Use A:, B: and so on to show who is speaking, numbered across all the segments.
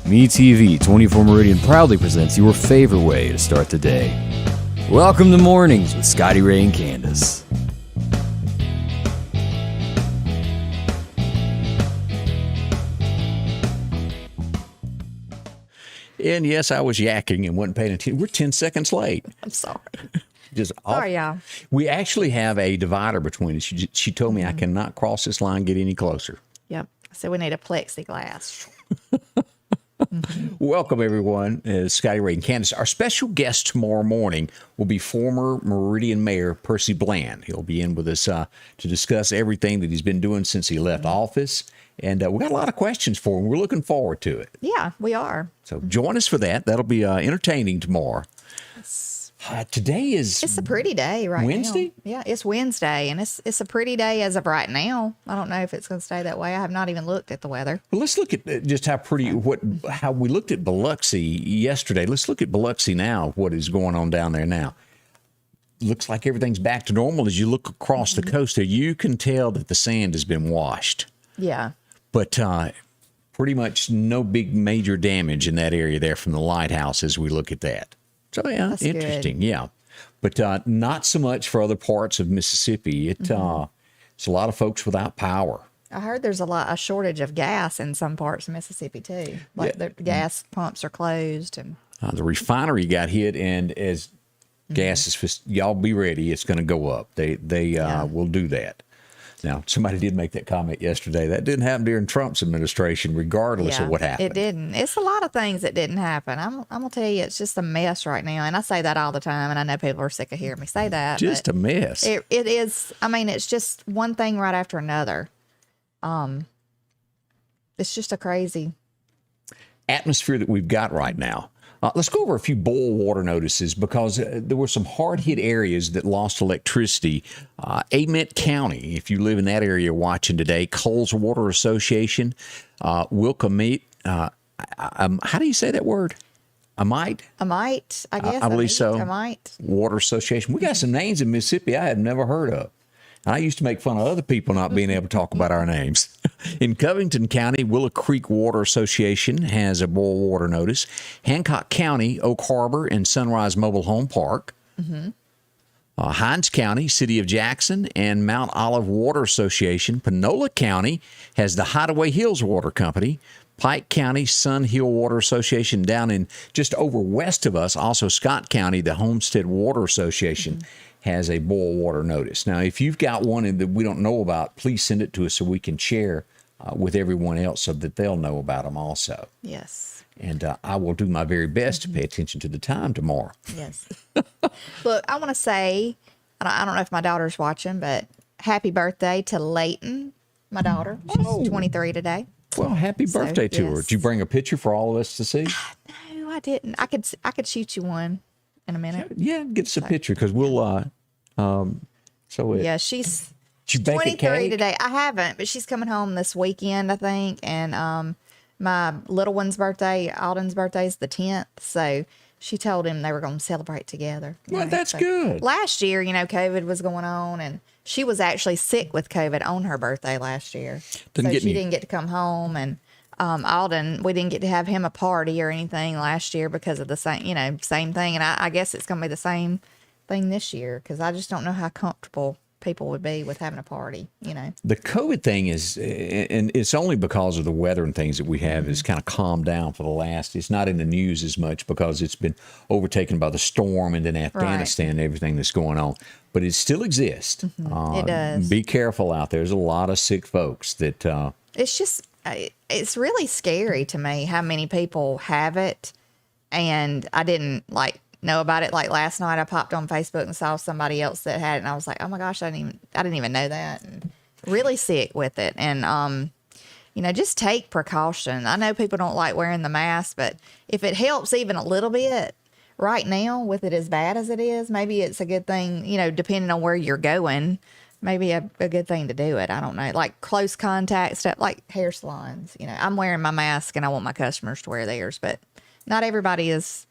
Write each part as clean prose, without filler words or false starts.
A: MeTV 24 Meridian proudly presents your favorite way to start the day. Welcome to Mornings with Scotty Ray and Candace.
B: And yes, I was yakking and wasn't paying attention. We're 10 seconds late.
C: I'm sorry.
B: Just
C: Sorry, y'all.
B: We actually have a divider between us. She told me I cannot cross this line, get any closer.
C: Yep. So we need a plexiglass.
B: Welcome, everyone. Scotty Ray and Candace. Our special guest tomorrow morning will be former Meridian Mayor Percy Bland. He'll be in with us to discuss everything that he's been doing since he left office. And we got a lot of questions for him. We're looking forward to it.
C: Yeah, we are.
B: So join us for that. That'll be entertaining tomorrow. Today is...
C: It's a pretty day right
B: Wednesday?
C: now. Yeah, it's Wednesday, and it's a pretty day as of right now. I don't know if it's going to stay that way. I have not even looked at the weather.
B: Well, let's look at just how pretty, how we looked at Biloxi yesterday. Let's look at Biloxi now, what is going on down there now. Looks like everything's back to normal. As you look across the coast there, you can tell that the sand has been washed.
C: Yeah.
B: But pretty much no big major damage in that area there from the lighthouse as we look at that. So, yeah,
C: That's
B: interesting.
C: good.
B: Yeah. But not so much for other parts of Mississippi. It's a lot of folks without power.
C: I heard there's a shortage of gas in some parts of Mississippi, too. Like the gas pumps are closed. And
B: The refinery got hit, and as gas is, y'all be ready, it's going to go up. They will do that. Now, somebody did make that comment yesterday. That didn't happen during Trump's administration, regardless of what happened.
C: It didn't. It's a lot of things that didn't happen. I'm going to tell you, it's just a mess right now. And I say that all the time, and I know people are sick of hearing me say that.
B: Just a mess.
C: It is. I mean, it's just one thing right after another. It's just a crazy
B: atmosphere that we've got right now. Let's go over a few boil water notices because there were some hard-hit areas that lost electricity. Amite County, if you live in that area watching today, Coles Water Association, Wilkemete, how do you say that word? Amite, I guess. I believe so.
C: Amite.
B: Water Association. We got some names in Mississippi I have never heard of. I used to make fun of other people not being able to talk about our names. In Covington County, Willow Creek Water Association has a boil water notice. Hancock County, Oak Harbor, and Sunrise Mobile Home Park. Hinds County, City of Jackson, and Mount Olive Water Association. Panola County has the Hideaway Hills Water Company. Pike County, Sun Hill Water Association down in just over west of us. Also Scott County, the Homestead Water Association has a boil water notice. Now, if you've got one that we don't know about, please send it to us so we can share with everyone else so that they'll know about them also.
C: Yes.
B: And I will do my very best to pay attention to the time tomorrow.
C: Yes. Look, I want to say, I don't know if my daughter's watching, but happy birthday to Layton, my daughter. She's 23 today.
B: Well, happy birthday to her. Did you bring a picture for all of us to see?
C: No, I didn't. I could shoot you one in a minute.
B: Yeah, get us a picture because we'll.
C: Yeah, she's 23 today. I haven't, but she's coming home this weekend, I think. And my little one's birthday, Alden's birthday, is the 10th. So she told him they were going to celebrate together.
B: Well, that's good.
C: Last year, COVID was going on, and she was actually sick with COVID on her birthday last year. She didn't get to come home. And Alden, we didn't get to have him a party or anything last year because of the same thing. And I guess it's going to be the same thing this year because I just don't know how comfortable people would be with having a party, The
B: COVID thing is, and it's only because of the weather and things that we have is kind of calmed down for the last. It's not in the news as much because it's been overtaken by the storm and then Afghanistan and everything that's going on. But it still exists.
C: It does.
B: Be careful out there. There's a lot of sick folks that.
C: It's just, it's really scary to me how many people have it, and I didn't know about it. Like last night, I popped on Facebook and saw somebody else that had it, and I was like, "Oh my gosh, I didn't even know that." And really sick with it, and just take precaution. I know people don't like wearing the mask, but if it helps even a little bit right now, with it as bad as it is, maybe it's a good thing. Depending on where you're going, maybe a good thing to do it. I don't know, like close contact stuff, like hair salons. I'm wearing my mask, and I want my customers to wear theirs, but not everybody is.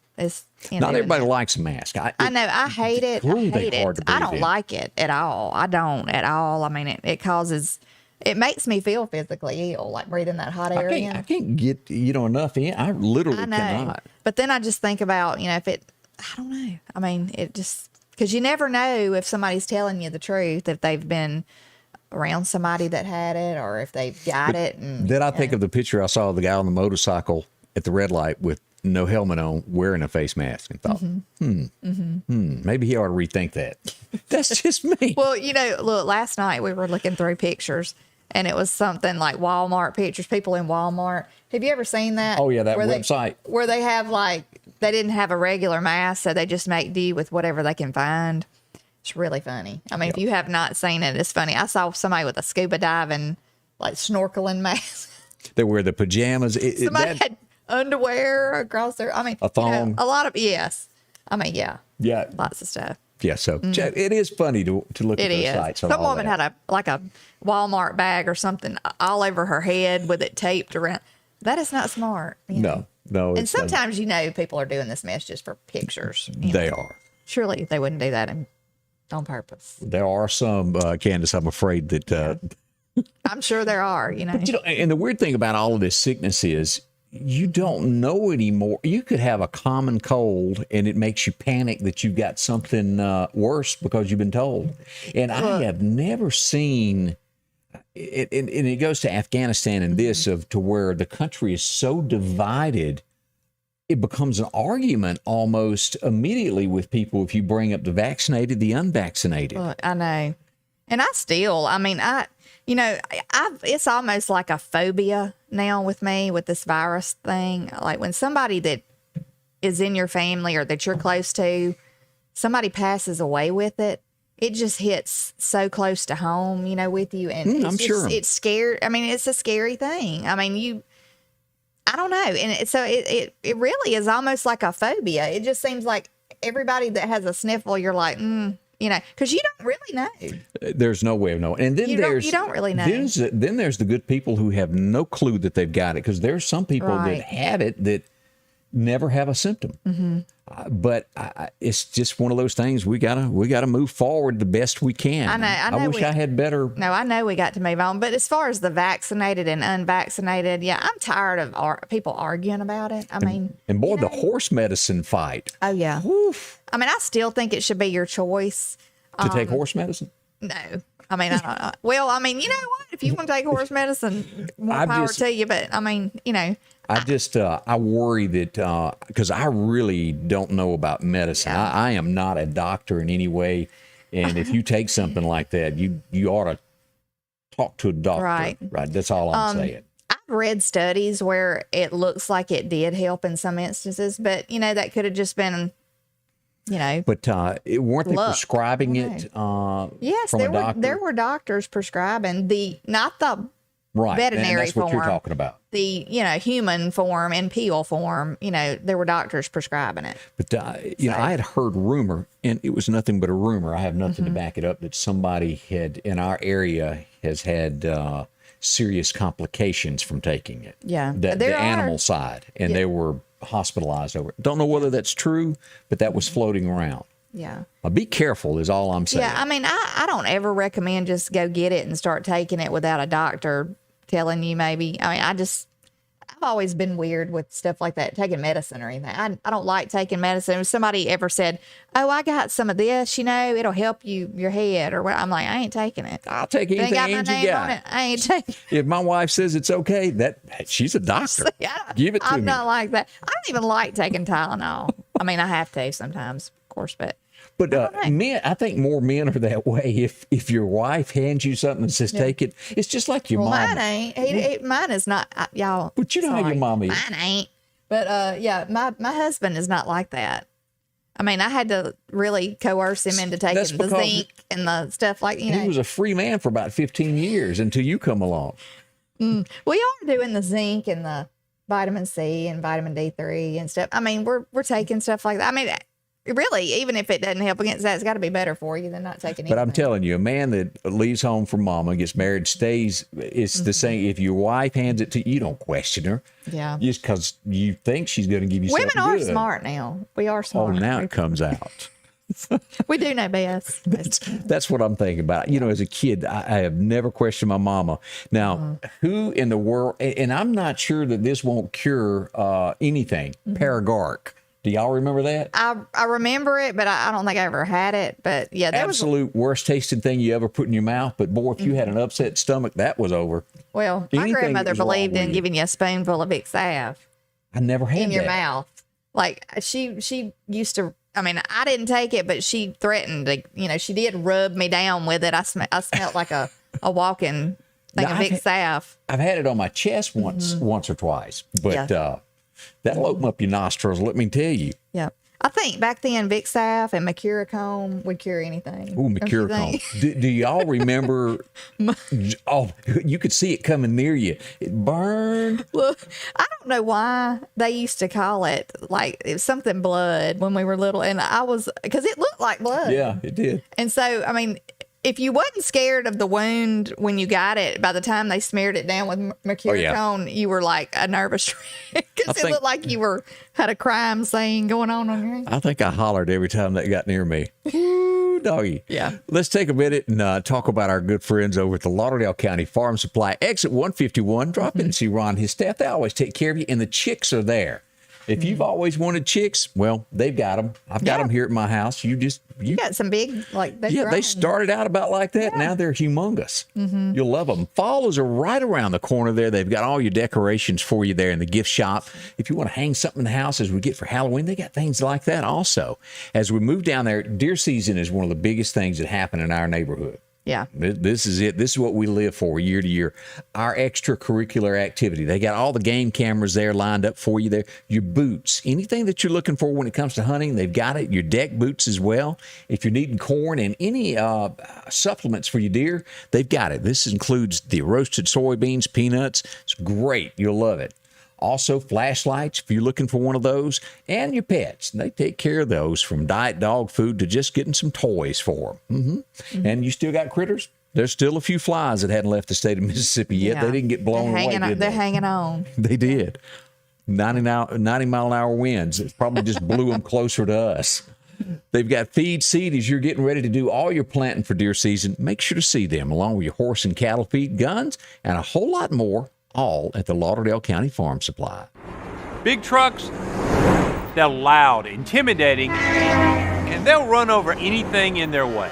B: Not everybody likes a mask.
C: I know. I hate it. I hate it. I don't like it at all. I don't at all. I mean, it causes it makes me feel physically ill, like breathing that hot air in.
B: I can't get, enough in. I literally
C: I know.
B: cannot.
C: But then I just think about, if I don't know. I mean, it just, because you never know if somebody's telling you the truth, if they've been around somebody that had it or if they've got it. And
B: then I think of the picture I saw of the guy on the motorcycle at the red light with no helmet on, wearing a face mask, and thought, maybe he ought to rethink that. That's just me.
C: Well, look, last night we were looking through pictures and it was something like Walmart pictures, people in Walmart. Have you ever seen that?
B: Oh, yeah, that
C: where
B: website.
C: Where they have they didn't have a regular mask, so they just make do with whatever they can find. It's really funny. I mean, if you have not seen it, it's funny. I saw somebody with a scuba diving, snorkeling mask.
B: They wear the pajamas.
C: Somebody had underwear across their,
B: a thong.
C: a lot of, yes. I mean, yeah.
B: Yeah.
C: Lots of stuff.
B: Yeah, so it is funny to look at those sites.
C: Some woman had a Walmart bag or something all over her head with it taped around. That is not smart.
B: No.
C: And sometimes, people are doing this mess just for pictures.
B: They are.
C: Surely they wouldn't do that on purpose.
B: There are some, Candace, I'm afraid that.
C: I'm sure there are,
B: But, and the weird thing about all of this sickness is you don't know anymore. You could have a common cold and it makes you panic that you've got something worse because you've been told. And I have never seen it, and it goes to Afghanistan and this to where the country is so divided. It becomes an argument almost immediately with people if you bring up the vaccinated, the unvaccinated.
C: I know. And it's almost like a phobia now with me with this virus thing. Like when somebody that is in your family or that you're close to, somebody passes away with it, it just hits so close to home, with you. And
B: I'm sure
C: it's scary. I mean, it's a scary thing. I mean, I don't know. And so it really is almost like a phobia. It just seems like everybody that has a sniffle, you're like, because you don't really know.
B: There's no way of knowing. And then you
C: don't really know.
B: Then there's the good people who have no clue that they've got it, because there's some people that had it that never have a symptom. But it's just one of those things. We gotta move forward the best we can.
C: I know.
B: I wish I had better.
C: No, I know we got to move on. But as far as the vaccinated and unvaccinated, I'm tired of people arguing about it. I mean,
B: and boy, the horse medicine fight.
C: Oh yeah.
B: Oof.
C: I mean, I still think it should be your choice
B: to take horse medicine.
C: No. I mean, I don't know. Well, I mean, you know what? If you want to take horse medicine, more power to you. But I mean,
B: I just, I worry that, because I really don't know about medicine.
C: Yeah.
B: I am not a doctor in any way. And if you take something like that, you ought to talk to a doctor. Right. That's all I'm saying.
C: I've read studies where it looks like it did help in some instances, but, that could have just been,
B: But weren't they prescribing it
C: yes,
B: from a doctor?
C: There were doctors prescribing not the veterinary
B: that's
C: form.
B: What you're talking about.
C: The, human form and pill form, there were doctors prescribing it.
B: But, I had heard rumor, and it was nothing but a rumor. I have nothing to back it up, that somebody in our area has had serious complications from taking it.
C: Yeah.
B: The animal side, and they were hospitalized over it. Don't know whether that's true, but that was floating around.
C: Yeah.
B: Be careful is all I'm saying.
C: Yeah, I mean, I don't ever recommend just go get it and start taking it without a doctor telling you maybe. I mean, I've always been weird with stuff like that, taking medicine or anything. I don't like taking medicine. If somebody ever said, oh, I got some of this, it'll help your head or what, I'm like, I ain't taking it.
B: I'll take anything
C: got my
B: you
C: name
B: got.
C: on it. I ain't taking it.
B: If my wife says it's okay, she's a doctor. Give it to me.
C: I'm not like that. I don't even like taking Tylenol. I mean, I have to sometimes, of course, but
B: men, I think more men are that way. If your wife hands you something and says take it, it's just like your mom.
C: Mine ain't. Mine is not, y'all.
B: But you know how your mom is.
C: Mine ain't. But my husband is not like that. I mean, I had to really coerce him into taking the zinc and the stuff like
B: He was a free man for about 15 years until you come along.
C: We are doing the zinc and the vitamin C and vitamin D3 and stuff. I mean, we're taking stuff like that. I mean, really, even if it doesn't help against that, it's got to be better for you than not taking anything.
B: But I'm telling you, a man that leaves home from mama, gets married, stays, it's the same. If your wife hands it to you, you don't question her.
C: Yeah.
B: Just because you think she's going to give you
C: Women
B: something
C: are
B: good.
C: smart now. We are smart.
B: Oh, now it comes out.
C: We do know best.
B: That's what I'm thinking about. You know, as a kid, I have never questioned my mama. Now, who in the world, and I'm not sure that this won't cure anything, Paragark. Do y'all remember that?
C: I remember it, but I don't think I ever had it. But yeah, that
B: Absolute worst tasting thing you ever put in your mouth. But boy, if you had an upset stomach, that was over.
C: Well,
B: Anything
C: my grandmother
B: that was wrong
C: believed
B: with
C: in
B: you.
C: giving you a spoonful of Vicks Salve
B: I never had
C: in your
B: that.
C: mouth. Like she used to. I mean, I didn't take it, but she threatened to. You know, she did rub me down with it. I smelled like a walking thing
B: Now,
C: of Vicks Salve.
B: I've had it on my chest once or twice, but that'll open up your nostrils. Let me tell you.
C: Yeah. I think back then Vicks Salve and Mercurochrome would cure anything.
B: Ooh,
C: Don't you think?
B: Mercurochrome. Do y'all remember? Oh, you could see it coming near you. It burned.
C: Well, I don't know why they used to call it like it was something blood when we were little, and because it looked like blood.
B: Yeah, it did.
C: And so, I mean, if you wasn't scared of the wound when you got it, by the time they smeared it down with Mercurochrome, you were like a nervous wreck because it looked like you had a crime scene going on your hand.
B: I think I hollered every time that got near me. Ooh, doggy.
C: Yeah.
B: Let's take a minute and talk about our good friends over at the Lauderdale County Farm Supply. Exit 151. Drop in and see Ron and his staff. They always take care of you, and the chicks are there. If you've always wanted chicks, well, they've got them. I've got them here at my house. You
C: got some big, like,
B: they started out about like that. Yeah. Now they're humongous. You'll love them. Fall is right around the corner there. They've got all your decorations for you there in the gift shop. If you want to hang something in the house as we get for Halloween, they got things like that also. As we move down there, deer season is one of the biggest things that happen in our neighborhood.
C: Yeah.
B: This is it. This is what we live for year to year. Our extracurricular activity. They got all the game cameras there lined up for you there. Your boots, anything that you're looking for when it comes to hunting, they've got it. Your deck boots as well. If you're needing corn and any supplements for your deer, they've got it. This includes the roasted soybeans, peanuts. It's great. You'll love it. Also, flashlights, if you're looking for one of those, and your pets. They take care of those from diet dog food to just getting some toys for them. And you still got critters? There's still a few flies that hadn't left the state of Mississippi yet.
C: Yeah.
B: They didn't get blown away, did they?
C: They're hanging on.
B: They did. 90 mile an hour winds. It probably just blew them closer to us. They've got feed, seed as you're getting ready to do all your planting for deer season. Make sure to see them along with your horse and cattle feed, guns, and a whole lot more, all at the Lauderdale County Farm Supply.
D: Big trucks, they're loud, intimidating, and they'll run over anything in their way.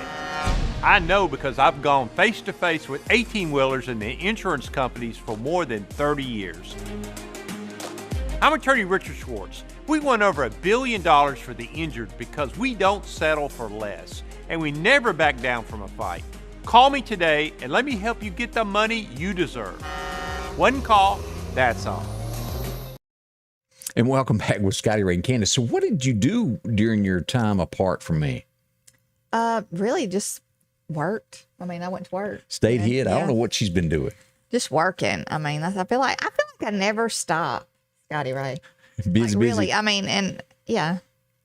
D: I know because I've gone face to face with 18-wheelers and the insurance companies for more than 30 years. I'm attorney Richard Schwartz. We won over $1 billion for the injured because we don't settle for less, and we never back down from a fight. Call me today and let me help you get the money you deserve. One call, that's all.
B: And welcome back with Scotty Ray and Candace. So what did you do during your time apart from me?
C: Really just worked. I mean, I went to work.
B: Stayed hid? I don't know what she's been doing.
C: Just working. I mean, I feel like I never stop, Scotty Ray.
B: Busy.
C: Really, I mean, and yeah.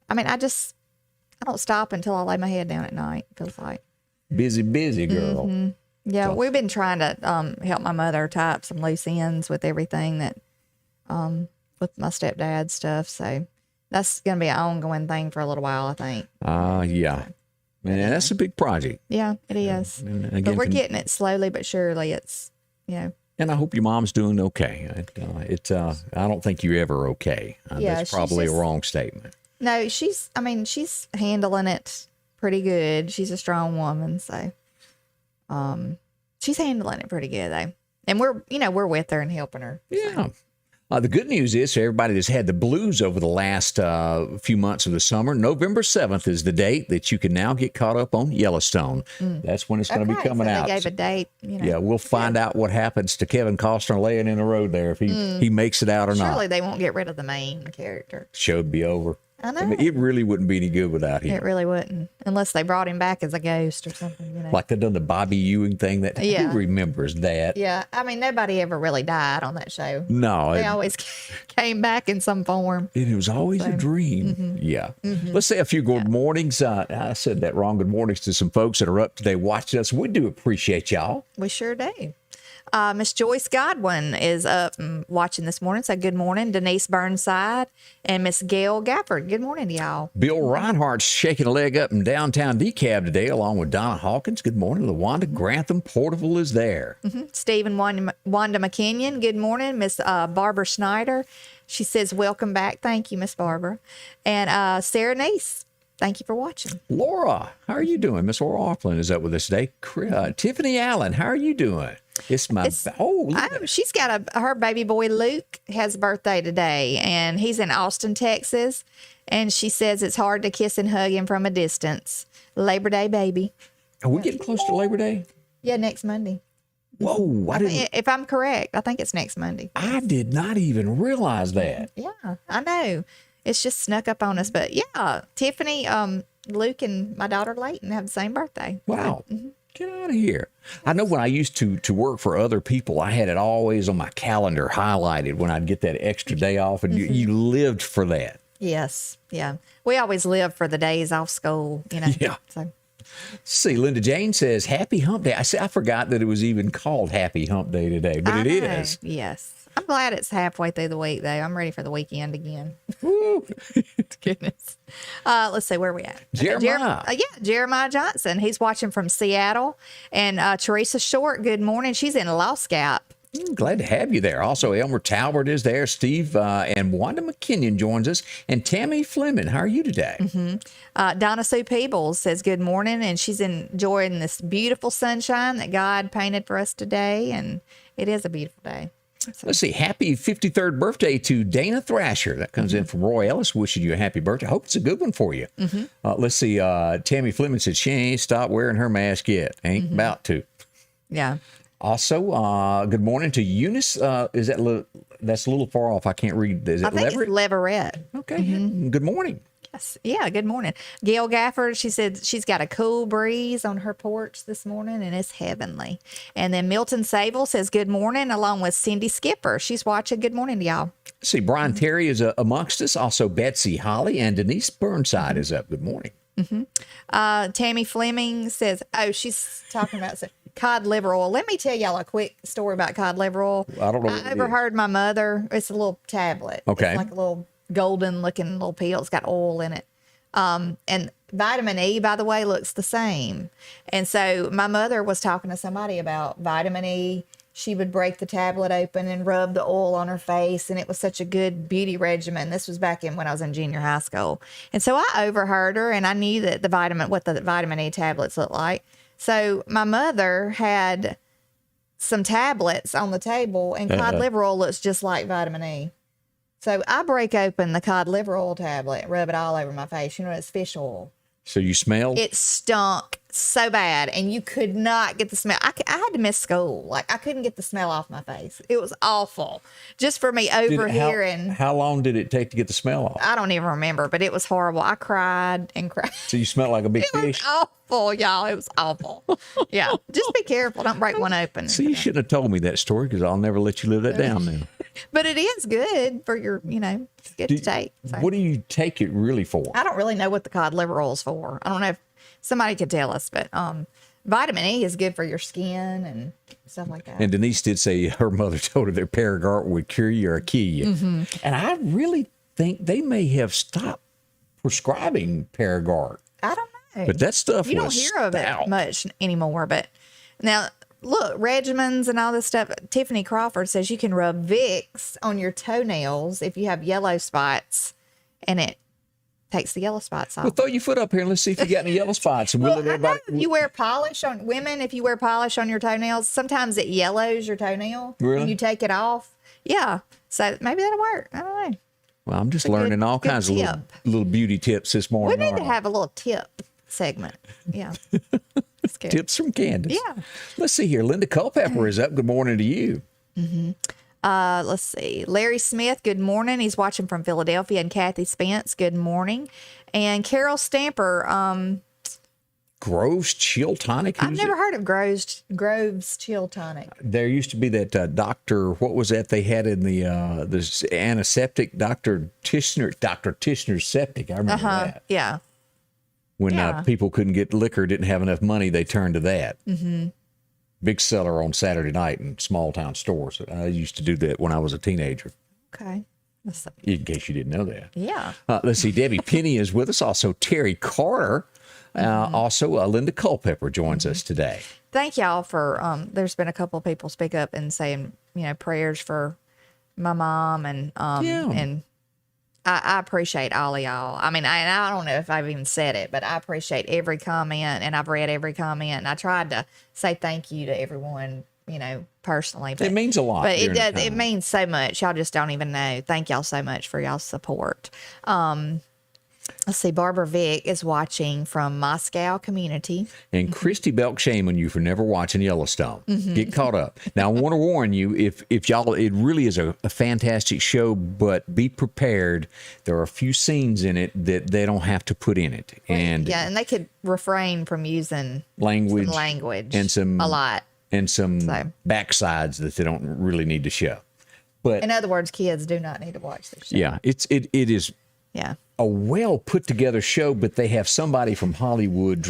C: I mean, I don't stop until I lay my head down at night, it feels like.
B: Busy girl.
C: Yeah, we've been trying to help my mother tie up some loose ends with everything that, with my stepdad's stuff. So that's going to be an ongoing thing for a little while, I think.
B: Yeah. Man, that's a big project.
C: Yeah, it is.
B: And again,
C: but we're getting it slowly but surely. It's,
B: And I hope your mom's doing okay. I don't think you're ever okay. That's probably a wrong statement.
C: No, she's handling it pretty good. She's a strong woman, so. She's handling it pretty good though. And we're with her and helping her.
B: Yeah. The good news is for everybody that's had the blues over the last few months of the summer, November 7th is the date that you can now get caught up on Yellowstone. That's when it's going to be coming out.
C: They gave a date.
B: Yeah, we'll find out what happens to Kevin Costner laying in the road there if he makes it out or not.
C: Surely they won't get rid of the main character.
B: Show'd be over.
C: I know.
B: I mean, it really wouldn't be any good without him.
C: It really wouldn't, unless they brought him back as a ghost or something.
B: Like they done the Bobby Ewing thing. Who remembers that?
C: Yeah, I mean, nobody ever really died on that show.
B: No,
C: they always came back in some form.
B: It was always a dream. Yeah. Let's say a few good mornings. I said that wrong. Good mornings to some folks that are up today watching us. We do appreciate y'all.
C: We sure do. Miss Joyce Godwin is up and watching this morning. So good morning. Denise Burnside and Miss Gail Gafford. Good morning to y'all.
B: Bill Reinhardt's shaking a leg up in downtown DeKalb today, along with Donna Hawkins. Good morning. LaWanda Grantham Porterville is there.
C: Stephen Wanda McKinnon. Good morning. Miss Barbara Schneider. She says, welcome back. Thank you, Miss Barbara. And Sarah Neese. Thank you for watching.
B: Laura, how are you doing? Miss Laura Offland is up with us today. Tiffany Allen, how are you doing?
C: She's got her baby boy Luke has a birthday today, and he's in Austin, Texas. And she says it's hard to kiss and hug him from a distance. Labor Day baby.
B: Are we getting close to Labor Day?
C: Yeah, next Monday.
B: Whoa!
C: If I'm correct, I think it's next Monday.
B: I did not even realize that.
C: Yeah, I know. It's just snuck up on us. But yeah, Tiffany, Luke, and my daughter Layton have the same birthday.
B: Wow. Get out of here. I know when I used to work for other people, I had it always on my calendar highlighted when I'd get that extra day off, and you lived for that.
C: Yes. Yeah. We always live for the days off school,
B: Yeah.
C: So.
B: See, Linda Jane says, Happy Hump Day. I forgot that it was even called Happy Hump Day today, but it is.
C: Yes. I'm glad it's halfway through the week, though. I'm ready for the weekend again. Goodness. Let's see, where are we at?
B: Jeremiah.
C: Jeremiah Johnson. He's watching from Seattle. And Teresa Short, good morning. She's in Lost Gap.
B: Glad to have you there. Also, Elmer Talbert is there. Steve and Wanda McKinnon joins us. And Tammy Fleming, how are you today?
C: Donna Sue Peebles says good morning, and she's enjoying this beautiful sunshine that God painted for us today. And it is a beautiful day.
B: Let's see. Happy 53rd birthday to Dana Thrasher. That comes in from Roy Ellis. Wishing you a happy birthday. Hope it's a good one for you. Let's see. Tammy Fleming said she ain't stopped wearing her mask yet. Ain't about to.
C: Yeah.
B: Also, good morning to Eunice. Is that that's a little far off? I can't read. Is it
C: I think
B: Leverett?
C: it's Leverett.
B: Okay. Good morning.
C: Yes. Yeah, good morning. Gail Gafford, she said she's got a cool breeze on her porch this morning, and it's heavenly. And then Milton Sable says good morning, along with Cindy Skipper. She's watching. Good morning to y'all.
B: See, Brian Terry is amongst us. Also, Betsy Holly and Denise Burnside is up. Good morning.
C: Tammy Fleming says, she's talking about cod liver oil. Let me tell y'all a quick story about cod liver oil.
B: I don't know what
C: I
B: it
C: overheard my mother. It's a little tablet.
B: Okay.
C: It's like a little golden looking little pill. It's got oil in it. And vitamin E, by the way, looks the same. And so my mother was talking to somebody about vitamin E. She would break the tablet open and rub the oil on her face, and it was such a good beauty regimen. This was back when I was in junior high school. And so I overheard her, and I knew that what the vitamin E tablets looked like. So my mother had some tablets on the table, and cod liver oil looks just like vitamin E. So I break open the cod liver oil tablet, rub it all over my face. It's fish oil.
B: So you smelled?
C: It stunk so bad, and you could not get the smell. I had to miss school. Like, I couldn't get the smell off my face. It was awful. Just for me overhearing.
B: How long did it take to get the smell off?
C: I don't even remember, but it was horrible. I cried and cried.
B: So you smelled like a big fish?
C: It was awful, y'all. It was awful. Yeah. Just be careful. Don't break one open.
B: See, you shouldn't have told me that story, because I'll never let you live that down now.
C: But it is good for your, it's good to take. So.
B: What do you take it really for?
C: I don't really know what the cod liver oil is for. I don't know if somebody could tell us, but vitamin E is good for your skin and stuff like that.
B: And Denise did say her mother told her that Paragard would cure you or kill you. And I really think they may have stopped prescribing Paragard.
C: I don't know.
B: But that stuff
C: you don't hear of it much anymore. But now, look, regimens and all this stuff. Tiffany Crawford says you can rub Vicks on your toenails if you have yellow spots, and it takes the yellow spots off.
B: Well, throw your foot up here and let's see if you got any yellow spots. And
C: Well, I know if you wear polish on women, if you wear polish on your toenails, sometimes it yellows your toenail.
B: Really?
C: When you take it off. Yeah. So maybe that'll work. I don't know.
B: Well, I'm just learning all kinds of little beauty tips this morning.
C: We need to have a little tip segment. Yeah.
B: Tips from Candace.
C: Yeah.
B: Let's see here. Linda Culpepper is up. Good morning to you.
C: Let's see. Larry Smith, good morning. He's watching from Philadelphia. And Kathy Spence, good morning. And Carol Stamper.
B: Groves Chill Tonic.
C: I've never heard of Groves Chill Tonic.
B: There used to be that doctor. What was that they had in the antiseptic? Dr. Tishner's Septic. I remember that.
C: Yeah.
B: When people couldn't get liquor, didn't have enough money, they turned to that. big seller on Saturday night in small town stores. I used to do that when I was a teenager.
C: Okay.
B: In case you didn't know that.
C: Yeah.
B: Let's see. Debbie Penny is with us. Also, Terry Carter. Also, Linda Culpepper joins us today.
C: Thank y'all for, there's been a couple of people speak up and saying, prayers for my mom and I appreciate all of y'all. I mean, I don't know if I've even said it, but I appreciate every comment and I've read every comment and I tried to say thank you to everyone, personally. But
B: it means a lot.
C: But it does. It means so much. Y'all just don't even know. Thank y'all so much for y'all's support. Let's see. Barbara Vick is watching from Moscow community.
B: And Christy Belk, shame on you for never watching Yellowstone. Get caught up. Now, I want to warn you, if y'all, it really is a fantastic show, but be prepared. There are a few scenes in it that they don't have to put in it. And
C: and they could refrain from using
B: language
C: and a lot.
B: And some backsides that they don't really need to show. But
C: in other words, kids do not need to watch this show.
B: Yeah, it is a well put together show, but they have somebody from Hollywood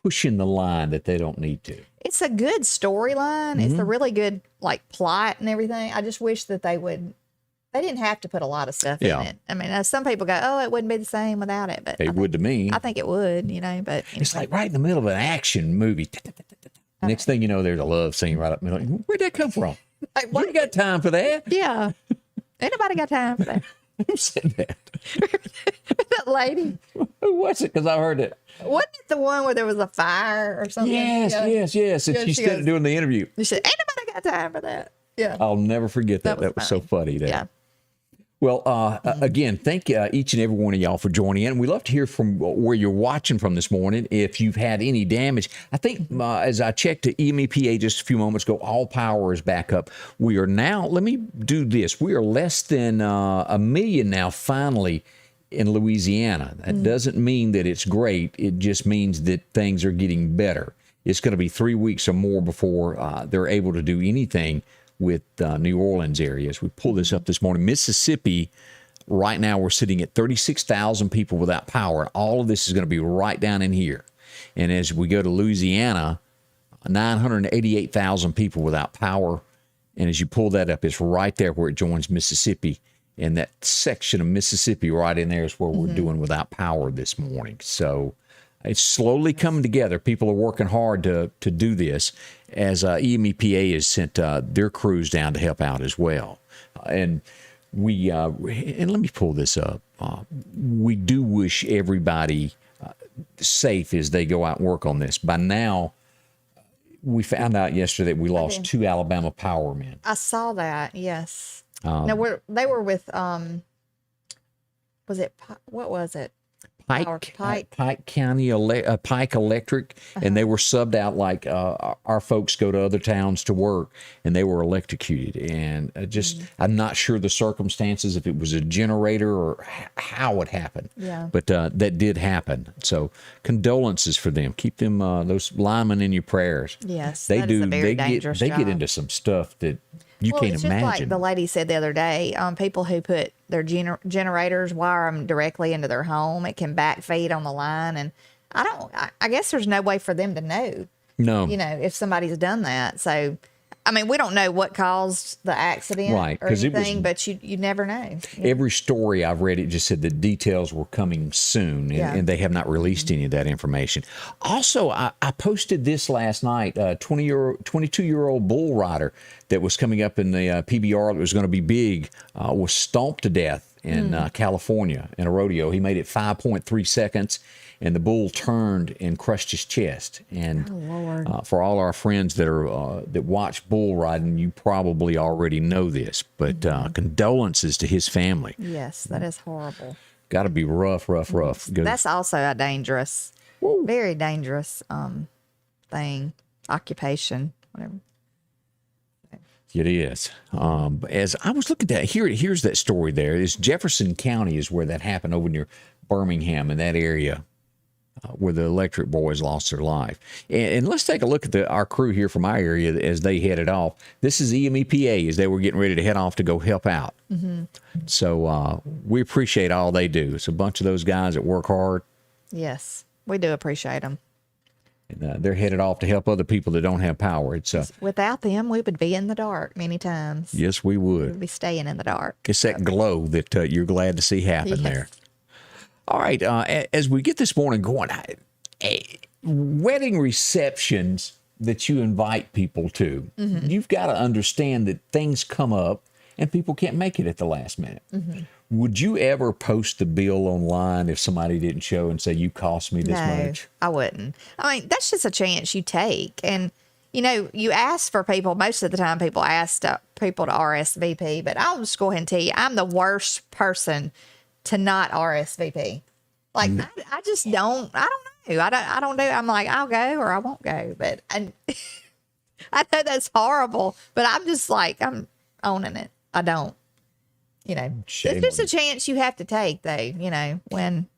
B: pushing the line that they don't need to.
C: It's a good storyline. It's a really good plot and everything. I just wish that they didn't have to put a lot of stuff in it. I mean, some people go, "Oh, it wouldn't be the same without it," but
B: it would to me.
C: I think it would, but anyway.
B: It's like right in the middle of an action movie. Next thing you know, there's a love scene right up in the middle. Where'd that come from? You ain't got time for that.
C: Yeah. Anybody got time for that?
B: Who said that?
C: That lady.
B: Who was it? Because I heard it.
C: Wasn't it the one where there was a fire or something?
B: Yes. And she said it during the interview.
C: She said, "Ain't nobody got time for that." Yeah.
B: I'll never forget that. That was so funny.
C: Yeah.
B: Well, again, thank each and every one of y'all for joining in. We love to hear from where you're watching from this morning. If you've had any damage, I think as I checked the EMEPA just a few moments ago, all power is back up. We are now, let me do this. We are less than 1 million now, finally, in Louisiana. That doesn't mean that it's great. It just means that things are getting better. It's going to be 3 weeks or more before they're able to do anything with New Orleans areas. We pulled this up this morning. Mississippi, right now we're sitting at 36,000 people without power. All of this is going to be right down in here. And as we go to Louisiana, 988,000 people without power. And as you pull that up, it's right there where it joins Mississippi. And that section of Mississippi right in there is where we're doing without power this morning. So it's slowly coming together. People are working hard to do this as EMEPA has sent their crews down to help out as well. And and let me pull this up. We do wish everybody safe as they go out and work on this. By now, we found out yesterday that we lost 2 Alabama power men.
C: I saw that, yes. No, they were with, what was it?
B: Pike County, Pike Electric, and they were subbed out like our folks go to other towns to work, and they were electrocuted. And I'm not sure the circumstances, if it was a generator or how it happened.
C: Yeah.
B: But that did happen. So condolences for them. Keep them those linemen in your prayers.
C: Yes,
B: they do.
C: Is a very dangerous
B: they
C: job.
B: get into some stuff that you can't
C: it's
B: imagine.
C: Just like the lady said the other day, people who put their generators, wire them directly into their home, it can backfeed on the line. And I guess there's no way for them to know.
B: No.
C: If somebody's done that. So, I mean, we don't know what caused the accident or anything, but you never know.
B: Every story I've read, it just said the details were coming soon, and they have not released any of that information. Also, I posted this last night, 22-year-old bull rider that was coming up in the PBR that was going to be big, was stomped to death in California in a rodeo. He made it 5.3 seconds. And the bull turned and crushed his chest. And for all our friends that watch bull riding, you probably already know this. But condolences to his family.
C: Yes, that is horrible.
B: Got to be rough.
C: That's also a dangerous, very dangerous thing, occupation, whatever.
B: It is. As I was looking at here's that story there. It's Jefferson County is where that happened, over near Birmingham in that area. Where the electric boys lost their life. And let's take a look at our crew here from our area as they headed off. This is EMEPA as they were getting ready to head off to go help out. So we appreciate all they do. It's a bunch of those guys that work hard.
C: Yes, we do appreciate them.
B: And they're headed off to help other people that don't have power. It's
C: Without them, we would be in the dark many times.
B: yes, we
C: We
B: would.
C: would be staying in the dark.
B: It's that glow that you're glad to see happen
C: Yes.
B: there. All right, as we get this morning going, wedding receptions that you invite people to, you've got to understand that things come up and people can't make it at the last minute. Would you ever post the bill online if somebody didn't show and say, you cost me this much?
C: I wouldn't. I mean, that's just a chance you take. And, you ask for people. Most of the time people ask people to RSVP, but I'll just go ahead and tell you, I'm the worst person to not RSVP. Like, I just don't, I don't know. I don't do, I'm like, I'll go or I won't go. But I know that's horrible, but I'm just like, I'm owning it. I don't.
B: Shame
C: It's just
B: on
C: a chance you have to take, though, when.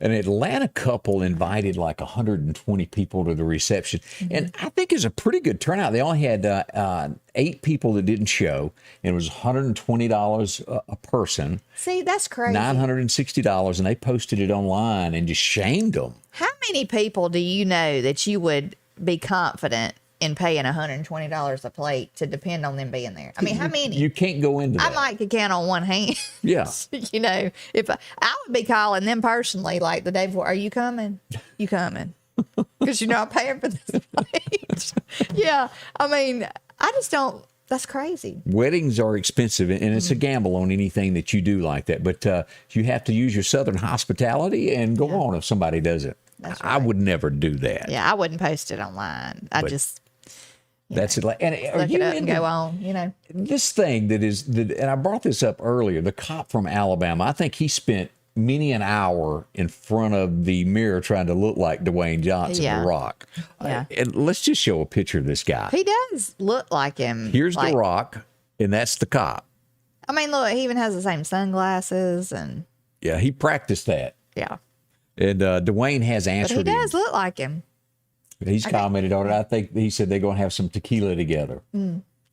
B: An Atlanta couple invited like 120 people to the reception, and I think it's a pretty good turnout. They only had 8 people that didn't show, and it was $120 a person,
C: See, that's crazy.
B: $960, and they posted it online and just shamed them.
C: How many people do you know that you would be confident in paying $120 a plate to depend on them being there? I mean, how many?
B: You can't go into
C: I
B: that.
C: might could count on one hand.
B: Yeah.
C: If I would be calling them personally, like the day before, are you coming? You coming? Because I'm paying for this plate. Yeah. I mean, I just don't. That's crazy.
B: Weddings are expensive, and it's a gamble on anything that you do like that. But you have to use your Southern hospitality and go on if somebody does it.
C: That's
B: I
C: right.
B: would never do that.
C: Yeah, I wouldn't post it online. I
B: But
C: just
B: That's it. And are
C: look
B: you
C: it up and
B: into
C: go on.
B: this thing and I brought this up earlier, the cop from Alabama, I think he spent many an hour in front of the mirror trying to look like Dwayne Johnson,
C: Yeah.
B: The Rock.
C: Yeah.
B: And let's just show a picture of this guy.
C: He does look like him.
B: Here's
C: like,
B: The Rock, and that's the cop.
C: I mean, look, he even has the same sunglasses and
B: Yeah, he practiced that.
C: yeah.
B: And Dwayne has
C: But
B: answered
C: he
B: him.
C: does look like him.
B: He's commented on it. I think he said they're going to have some tequila together.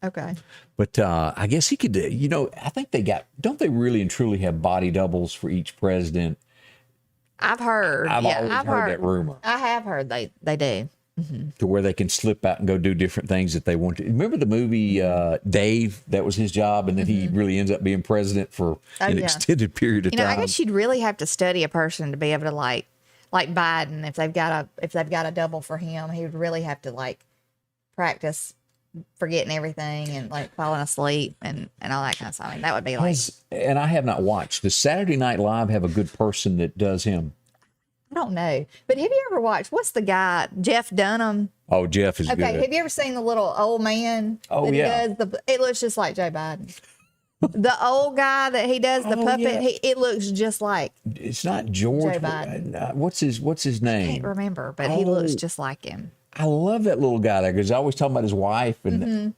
C: Okay.
B: But I guess he could, I think don't they really and truly have body doubles for each president?
C: I've heard.
B: I've
C: yeah,
B: always
C: I've
B: heard that rumor.
C: I have heard they do.
B: To where they can slip out and go do different things that they want to. Remember the movie Dave? That was his job, and then he really ends up being president for an
C: yeah.
B: extended period of time.
C: I guess you'd really have to study a person to be able to like Biden. If they've got a double for him, he would really have to practice forgetting everything and falling asleep and all that kind of stuff. I mean, that would be like
B: And I have not watched. Does Saturday Night Live have a good person that does him?
C: I don't know. But have you ever watched what's the guy Jeff Dunham?
B: Oh, Jeff is
C: Okay,
B: good.
C: have you ever seen the little old man?
B: Oh,
C: that
B: yeah.
C: He does it looks just like Joe Biden. The old guy that he does the
B: Oh,
C: puppet,
B: yeah.
C: it looks just like
B: It's not George.
C: Joe Biden.
B: What's his
C: I
B: name?
C: can't remember, but he looks
B: Oh.
C: just like him.
B: I love that little guy there because I always talk about his wife, and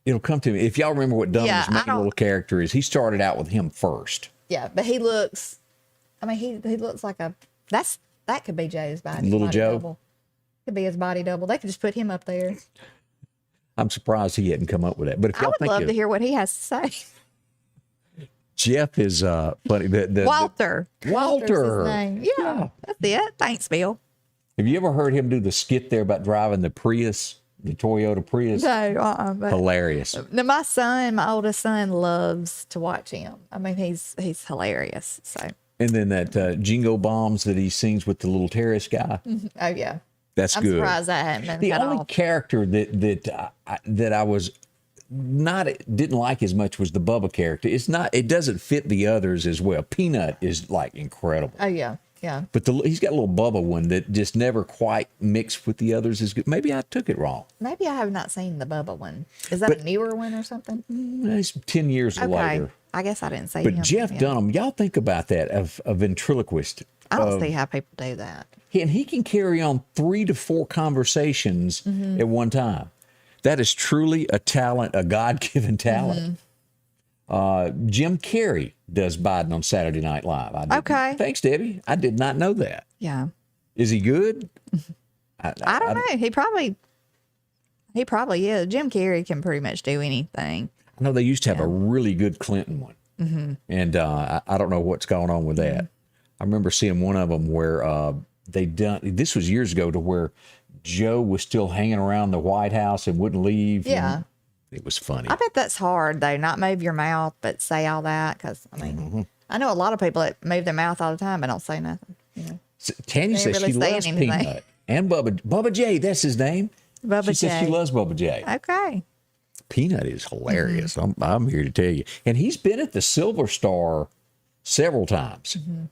B: it'll come to me. If y'all remember what Dunham's
C: Yeah, I
B: main
C: don't-
B: little character is, he started out with him first.
C: Yeah, but he looks. I mean, he looks like that could be Joe's body.
B: Little
C: body
B: Joe?
C: double. Could be his body double. They could just put him up there.
B: I'm surprised he hadn't come up with that. But if
C: I
B: y'all
C: would
B: think
C: love
B: of-
C: to hear what he has to say.
B: Jeff is funny.
C: Walter. Walter's
B: Walter.
C: his name. Yeah, that's it. Thanks, Bill.
B: Have you ever heard him do the skit there about driving the Prius, the Toyota Prius?
C: No, but
B: Hilarious.
C: now my oldest son, loves to watch him. I mean, he's hilarious. So,
B: And then that Jingo Bombs that he sings with the little terrorist guy.
C: oh yeah,
B: That's
C: I'm
B: good.
C: surprised that hadn't been
B: The
C: cut
B: only
C: off.
B: character that I was didn't like as much was the Bubba character. It doesn't fit the others as well. Peanut is incredible.
C: Oh yeah.
B: But he's got a little Bubba one that just never quite mixed with the others as good. Maybe I took it wrong.
C: Maybe I have not seen the Bubba one. Is that a newer one or something?
B: It's 10 years
C: Okay.
B: later.
C: I guess I didn't see
B: But
C: him.
B: Jeff
C: Yeah.
B: Dunham, y'all think about that, of a ventriloquist.
C: I don't see how people do that.
B: And he can carry on 3 to 4 conversations
C: Mm-hmm.
B: at one time. That is truly a talent, a God-given talent.
C: Mm-hmm.
B: Jim Carrey does Biden on Saturday Night Live.
C: Okay.
B: Thanks, Debbie. I did not know that.
C: Yeah.
B: Is he good?
C: I don't know. He probably is. Jim Carrey can pretty much do anything.
B: I know they used to have a really good Clinton one. And I don't know what's going on with that. I remember seeing one of them where this was years ago, to where Joe was still hanging around the White House and wouldn't leave.
C: Yeah.
B: It was funny.
C: I bet that's hard, though, not move your mouth, but say all that. Because, I mean, I know a lot of people that move their mouth all the time but don't say nothing. You know?
B: Tanya
C: They
B: says
C: really
B: she
C: say
B: loves
C: anything.
B: Peanut. And Bubba J, that's his name.
C: Bubba
B: She says she
C: J.
B: loves Bubba J.
C: Okay.
B: Peanut is hilarious.
C: Mm-hmm.
B: I'm here to tell you. And he's been at the Silver Star several times.
C: Mm-hmm.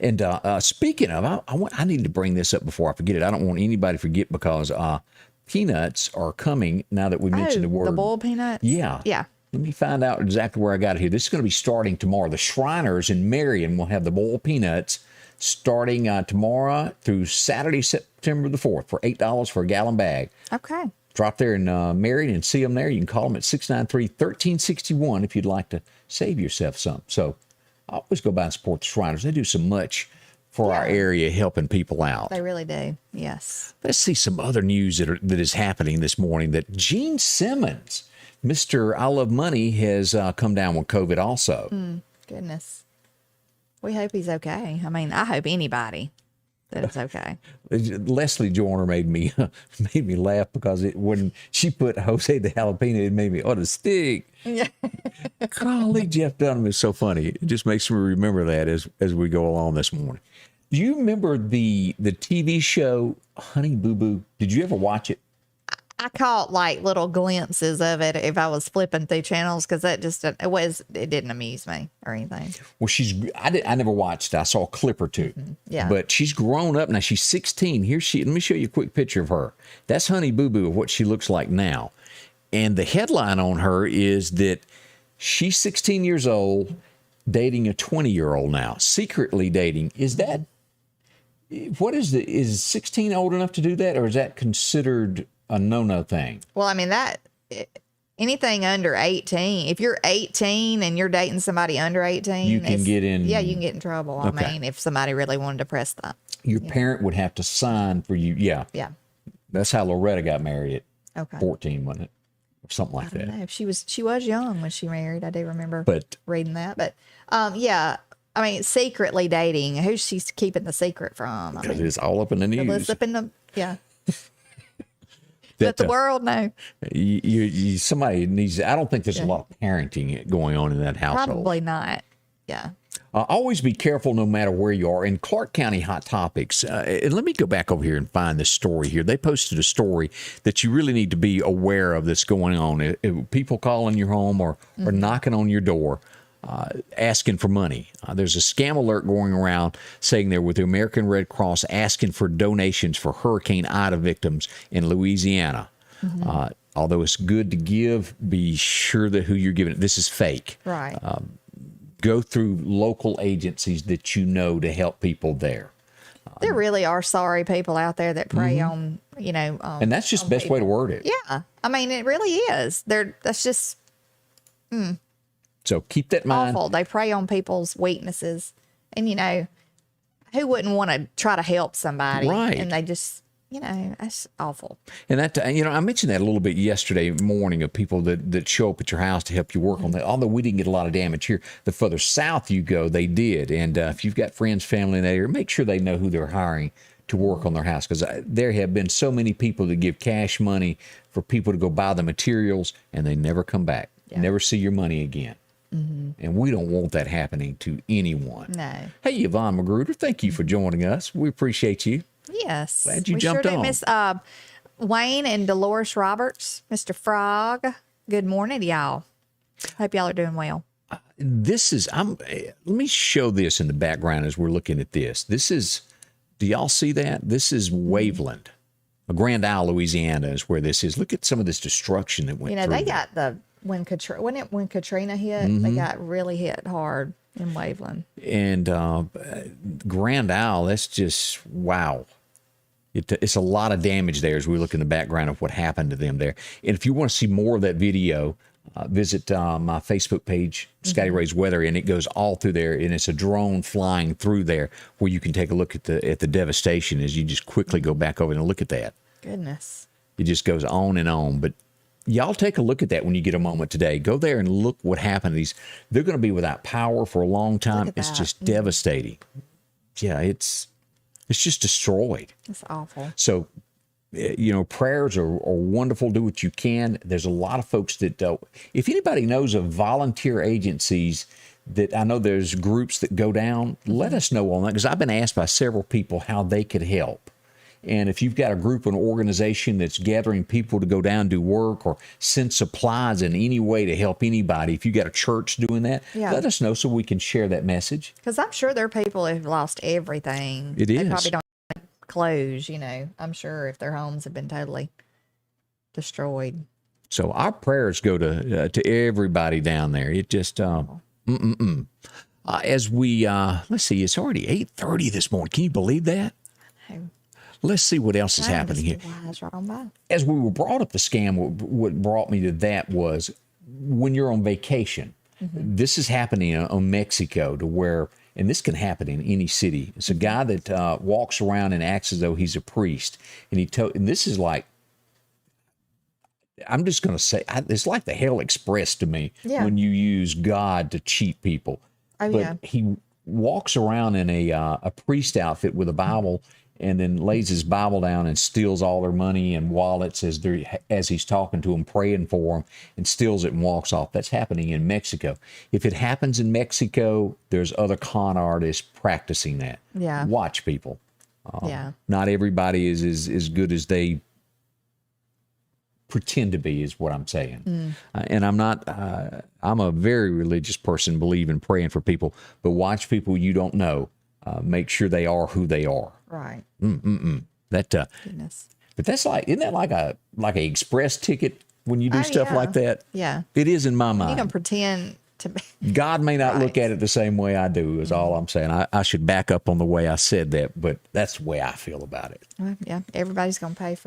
B: And speaking of, I need to bring this up before I forget it. I don't want anybody to forget because peanuts are coming now that we mentioned the word.
C: The boiled peanuts?
B: Yeah.
C: Yeah.
B: Let me find out exactly where I got it here. This is going to be starting tomorrow. The Shriners in Marion will have the boiled peanuts starting tomorrow through Saturday, September the 4th for $8 for a gallon bag.
C: Okay.
B: Drop there in Marion and see them there. You can call them at 693-1361 if you'd like to save yourself some. So I always go by and support the Shriners. They do so much for our area, helping people out.
C: They really do. Yes.
B: Let's see some other news that is happening this morning. That Gene Simmons, Mr. I Love Money, has come down with COVID also.
C: Goodness. We hope he's okay. I mean, I hope anybody that it's okay.
B: Leslie Joyner made me laugh because when she put Jose the Jalapeno, it made me to stick.
C: Yeah.
B: Golly, Jeff Dunham is so funny. It just makes me remember that as we go along this morning. Do you remember the TV show Honey Boo Boo? Did you ever watch it?
C: I caught like little glimpses of it if I was flipping through channels because it didn't amuse me or anything.
B: Well, I never watched it. I saw a clip or two.
C: Yeah.
B: But she's grown up now. She's 16. Let me show you a quick picture of her. That's Honey Boo Boo of what she looks like now. And the headline on her is that she's 16 years old, dating a 20-year-old now, secretly dating. Is 16 old enough to do that, or is that considered a no thing?
C: Well, I mean, anything under 18, if you're 18 and you're dating somebody under 18,
B: You can get in.
C: Yeah, you can get in trouble.
B: Okay.
C: I mean, if somebody really wanted to press that.
B: Your parent would have to sign for you. Yeah.
C: Yeah.
B: That's how Loretta got married at
C: Okay.
B: 14, wasn't it? Or something like
C: I don't
B: that.
C: know. She was young when she married. I do remember
B: But
C: reading that. But yeah, I mean, secretly dating. Who's she keeping the secret from? I
B: because
C: mean,
B: it's all up in the news.
C: up in the let the world know.
B: Somebody needs. I don't think there's a lot of parenting going on in that household.
C: Probably not. Yeah.
B: Always be careful no matter where you are. In Clark County Hot Topics, and let me go back over here and find this story here. They posted a story that you really need to be aware of that's going on. If people calling your home or knocking on your door, asking for money. There's a scam alert going around saying they're with the American Red Cross asking for donations for Hurricane Ida victims in Louisiana. Although it's good to give, be sure that who you're giving it. This is fake.
C: Right.
B: Go through local agencies that you know to help people there.
C: There really are sorry people out there that prey on,
B: And that's just the best way to word it.
C: Yeah. I mean, it really is. That's just
B: So keep that in mind.
C: awful. They prey on people's weaknesses. And, who wouldn't want to try to help somebody?
B: Right.
C: And they just, that's awful.
B: And that, I mentioned that a little bit yesterday morning of people that show up at your house to help you work on that. Although we didn't get a lot of damage here, the further south you go, they did. And if you've got friends, family in that area, make sure they know who they're hiring to work on their house. Because there have been so many people that give cash money for people to go buy the materials, and they never come back.
C: Yeah.
B: Never see your money again. And we don't want that happening to anyone.
C: No.
B: Hey, Yvonne Magruder, thank you for joining us. We appreciate you.
C: Yes.
B: Glad you
C: we
B: jumped
C: sure
B: on.
C: do. Miss Wayne and Dolores Roberts, Mr. Frog. Good morning to y'all. Hope y'all are doing well.
B: This is, let me show this in the background as we're looking at this. This is, do y'all see that? This is Waveland. Grand Isle, Louisiana is where this is. Look at some of this destruction that went through.
C: They got when Katrina hit, they got really hit hard in Waveland.
B: And Grand Isle, that's just, wow. It's a lot of damage there as we look in the background of what happened to them there. And if you want to see more of that video, visit my Facebook page, Scotty Ray's Weather, and it goes all through there. And it's a drone flying through there where you can take a look at the devastation as you just quickly go back over and look at that.
C: Goodness.
B: It just goes on and on. But y'all take a look at that when you get a moment today. Go there and look what happened. They're going to be without power for a long time. It's
C: that.
B: just devastating. Yeah, it's just destroyed.
C: It's awful.
B: So prayers are wonderful. Do what you can. There's a lot of folks that if anybody knows of volunteer agencies that I know there's groups that go down, let us know on that, because I've been asked by several people how they could help. And if you've got a group, an organization that's gathering people to go down and do work or send supplies in any way to help anybody, if you got a church doing that, let us know so we can share that message.
C: Because I'm sure there are people who've lost everything.
B: It
C: They
B: is.
C: probably don't have clothes, I'm sure if their homes have been totally destroyed.
B: So our prayers go to everybody down there. It just, as we, let's see, it's already 8:30 this morning. Can you believe that?
C: No.
B: Let's see what else is happening here.
C: Right on by.
B: As we were brought up the scam, what brought me to that was when you're on vacation. This is happening on Mexico to where, and this can happen in any city. It's a guy that walks around and acts as though he's a priest. And and this is like, I'm just going to say, it's like the Hell Express to me when you use God to cheat people. But he walks around in a priest outfit with a Bible and then lays his Bible down and steals all their money and wallets as he's talking to them, praying for them, and steals it and walks off. That's happening in Mexico. If it happens in Mexico, there's other con artists practicing that.
C: Yeah.
B: Watch people. Not everybody is as good as they pretend to be, is what I'm saying. And I'm not, I'm a very religious person, believe in praying for people, but watch people you don't know. Make sure they are who they are.
C: Right.
B: That,
C: Goodness.
B: but that's like, isn't that like a express ticket when you do stuff like that?
C: Yeah.
B: It is in my mind.
C: You can pretend to be.
B: God may not look at it the same way I do, is all I'm saying. I should back up on the way I said that, but that's the way I feel about it.
C: Well, yeah. Everybody's going to pay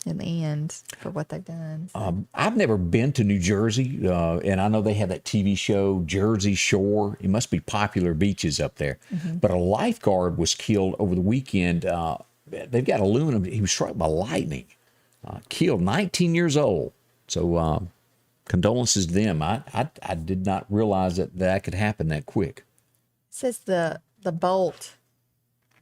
C: in the end for what they've done. So.
B: I've never been to New Jersey, and I know they have that TV show, Jersey Shore. It must be popular beaches up there. But a lifeguard was killed over the weekend. They've got aluminum. He was struck by lightning, killed, 19 years old. So condolences to them. I did not realize that could happen that quick.
C: It says the bolt,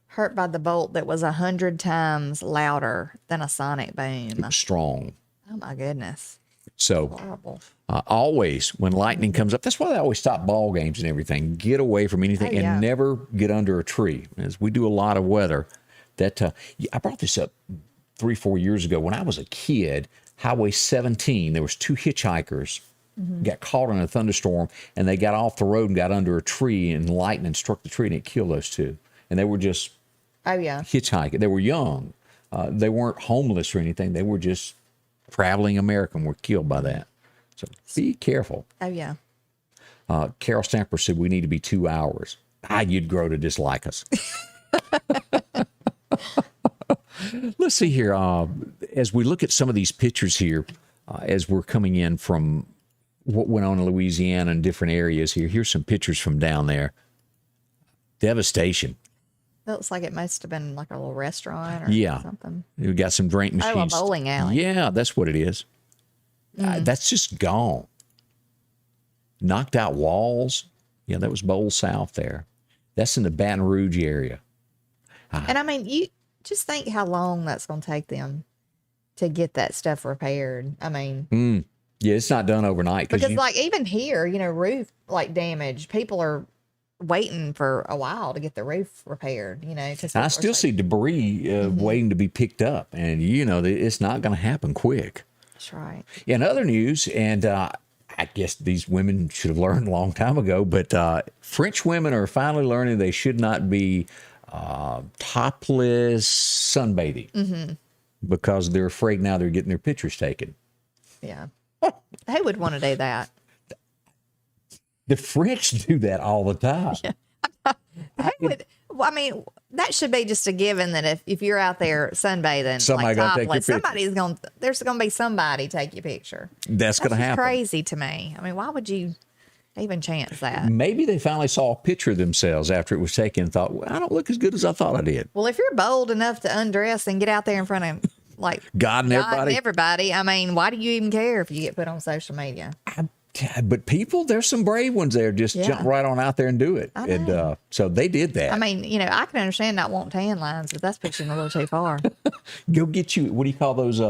C: hurt by the bolt that was 100 times louder than a sonic boom.
B: It was strong.
C: Oh my goodness.
B: So
C: Horrible.
B: always when lightning comes up, that's why they always stop ball games and everything. Get away from anything and never get under a tree. As we do a lot of weather. That I brought this up 3-4 years ago. When I was a kid, Highway 17, there was 2 hitchhikers got caught in a thunderstorm, and they got off the road and got under a tree, and lightning struck the tree, and it killed those 2. And they were just hitchhiking. They were young. They weren't homeless or anything. They were just traveling American, were killed by that. So be careful.
C: Oh, yeah.
B: Carol Stamper said we need to be 2 hours. You'd grow to dislike us. Let's see here. As we look at some of these pictures here, as we're coming in from what went on in Louisiana and different areas here, here's some pictures from down there. Devastation.
C: Looks like it must have been like a little restaurant or something.
B: We got some drink machines.
C: Oh, a bowling alley.
B: Yeah, that's what it is. That's just gone. Knocked out walls. Yeah, that was Bowl South there. That's in the Baton Rouge area.
C: And I mean, you just think how long that's going to take them to get that stuff repaired. I mean,
B: yeah, it's not done overnight.
C: Because like even here, roof like damage, people are waiting for a while to get the roof repaired,
B: I still see debris waiting to be picked up, and it's not going to happen quick.
C: That's right.
B: In other news, and I guess these women should have learned a long time ago, but French women are finally learning they should not be topless sunbathing because they're afraid now they're getting their pictures taken.
C: Yeah. Who would want to do that?
B: The French do that all the time.
C: Yeah. That should be just a given that if you're out there sunbathing,
B: somebody
C: like
B: gonna take your picture.
C: There's going to be somebody take your picture.
B: That's going to happen.
C: Crazy to me. I mean, why would you even chance that?
B: Maybe they finally saw a picture of themselves after it was taken and thought, well, I don't look as good as I thought I did.
C: Well, if you're bold enough to undress and get out there in front of God and everybody, I mean, why do you even care if you get put on social media?
B: But people, there's some brave ones there. Just jump right on out there and do it. And so they did that.
C: I mean, I can understand not wanting tan lines, but that's pushing a little too far.
B: Go get you, what do you call those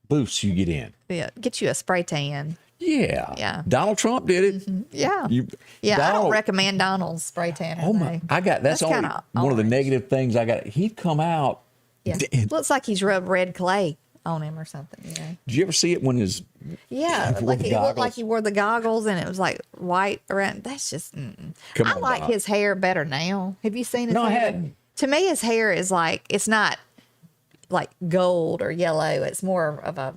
B: booths you get in?
C: Yeah, get you a spray tan.
B: Yeah.
C: Yeah.
B: Donald Trump did it.
C: Yeah. I don't recommend Donald's spray tan.
B: Oh my! That's only one of the negative things I got. He'd come out.
C: Yeah. Looks like he's rubbed red clay on him or something.
B: Did you ever see it when his?
C: Yeah, like he looked like he wore the goggles and it was like white around. That's just. I like his hair better now. Have you seen his hair?
B: No, I hadn't.
C: To me, his hair is like, it's not like gold or yellow. It's more of a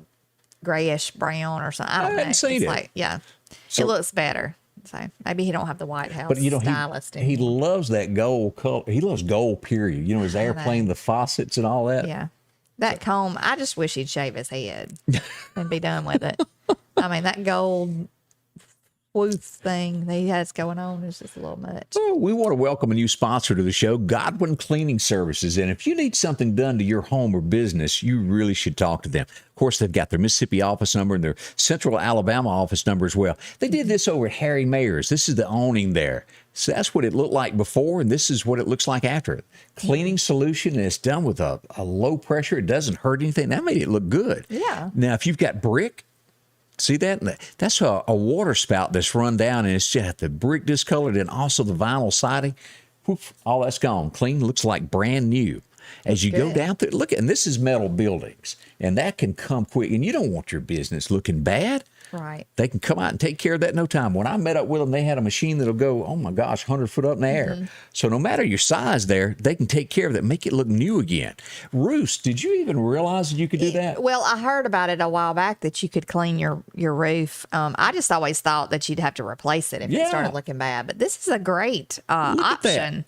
C: grayish brown or something. I don't know.
B: haven't seen it.
C: Like, so, it looks better. So maybe he don't have the White House stylist.
B: He loves that gold color. He loves gold, period. His airplane, the faucets and all that.
C: Yeah. That comb, I just wish he'd shave his head and be done with it. I mean, that gold woof thing that he has going on is just a little much.
B: Well, we want to welcome a new sponsor to the show, Godwin Cleaning Services. And if you need something done to your home or business, you really should talk to them. Of course, they've got their Mississippi office number and their Central Alabama office number as well. They did this over at Harry Mayer's. This is the awning there. So that's what it looked like before, and this is what it looks like after it. Cleaning solution, and it's done with a low pressure. It doesn't hurt anything. That made it look good.
C: Yeah.
B: Now, if you've got brick, see that? That's a water spout that's run down, and it's just the brick discolored and also the vinyl siding. Poof, all that's gone. Clean, looks like brand new. As you go down through, look, and this is metal buildings, and that can come quick, and you don't want your business looking bad.
C: Right.
B: They can come out and take care of that in no time. When I met up with them, they had a machine that'll go, oh my gosh, 100 foot up in the air. So no matter your size there, they can take care of that, make it look new again. Roofs, did you even realize that you could do that?
C: Well, I heard about it a while back that you could clean your roof. I just always thought that you'd have to replace it if it started looking bad. But this is a great option,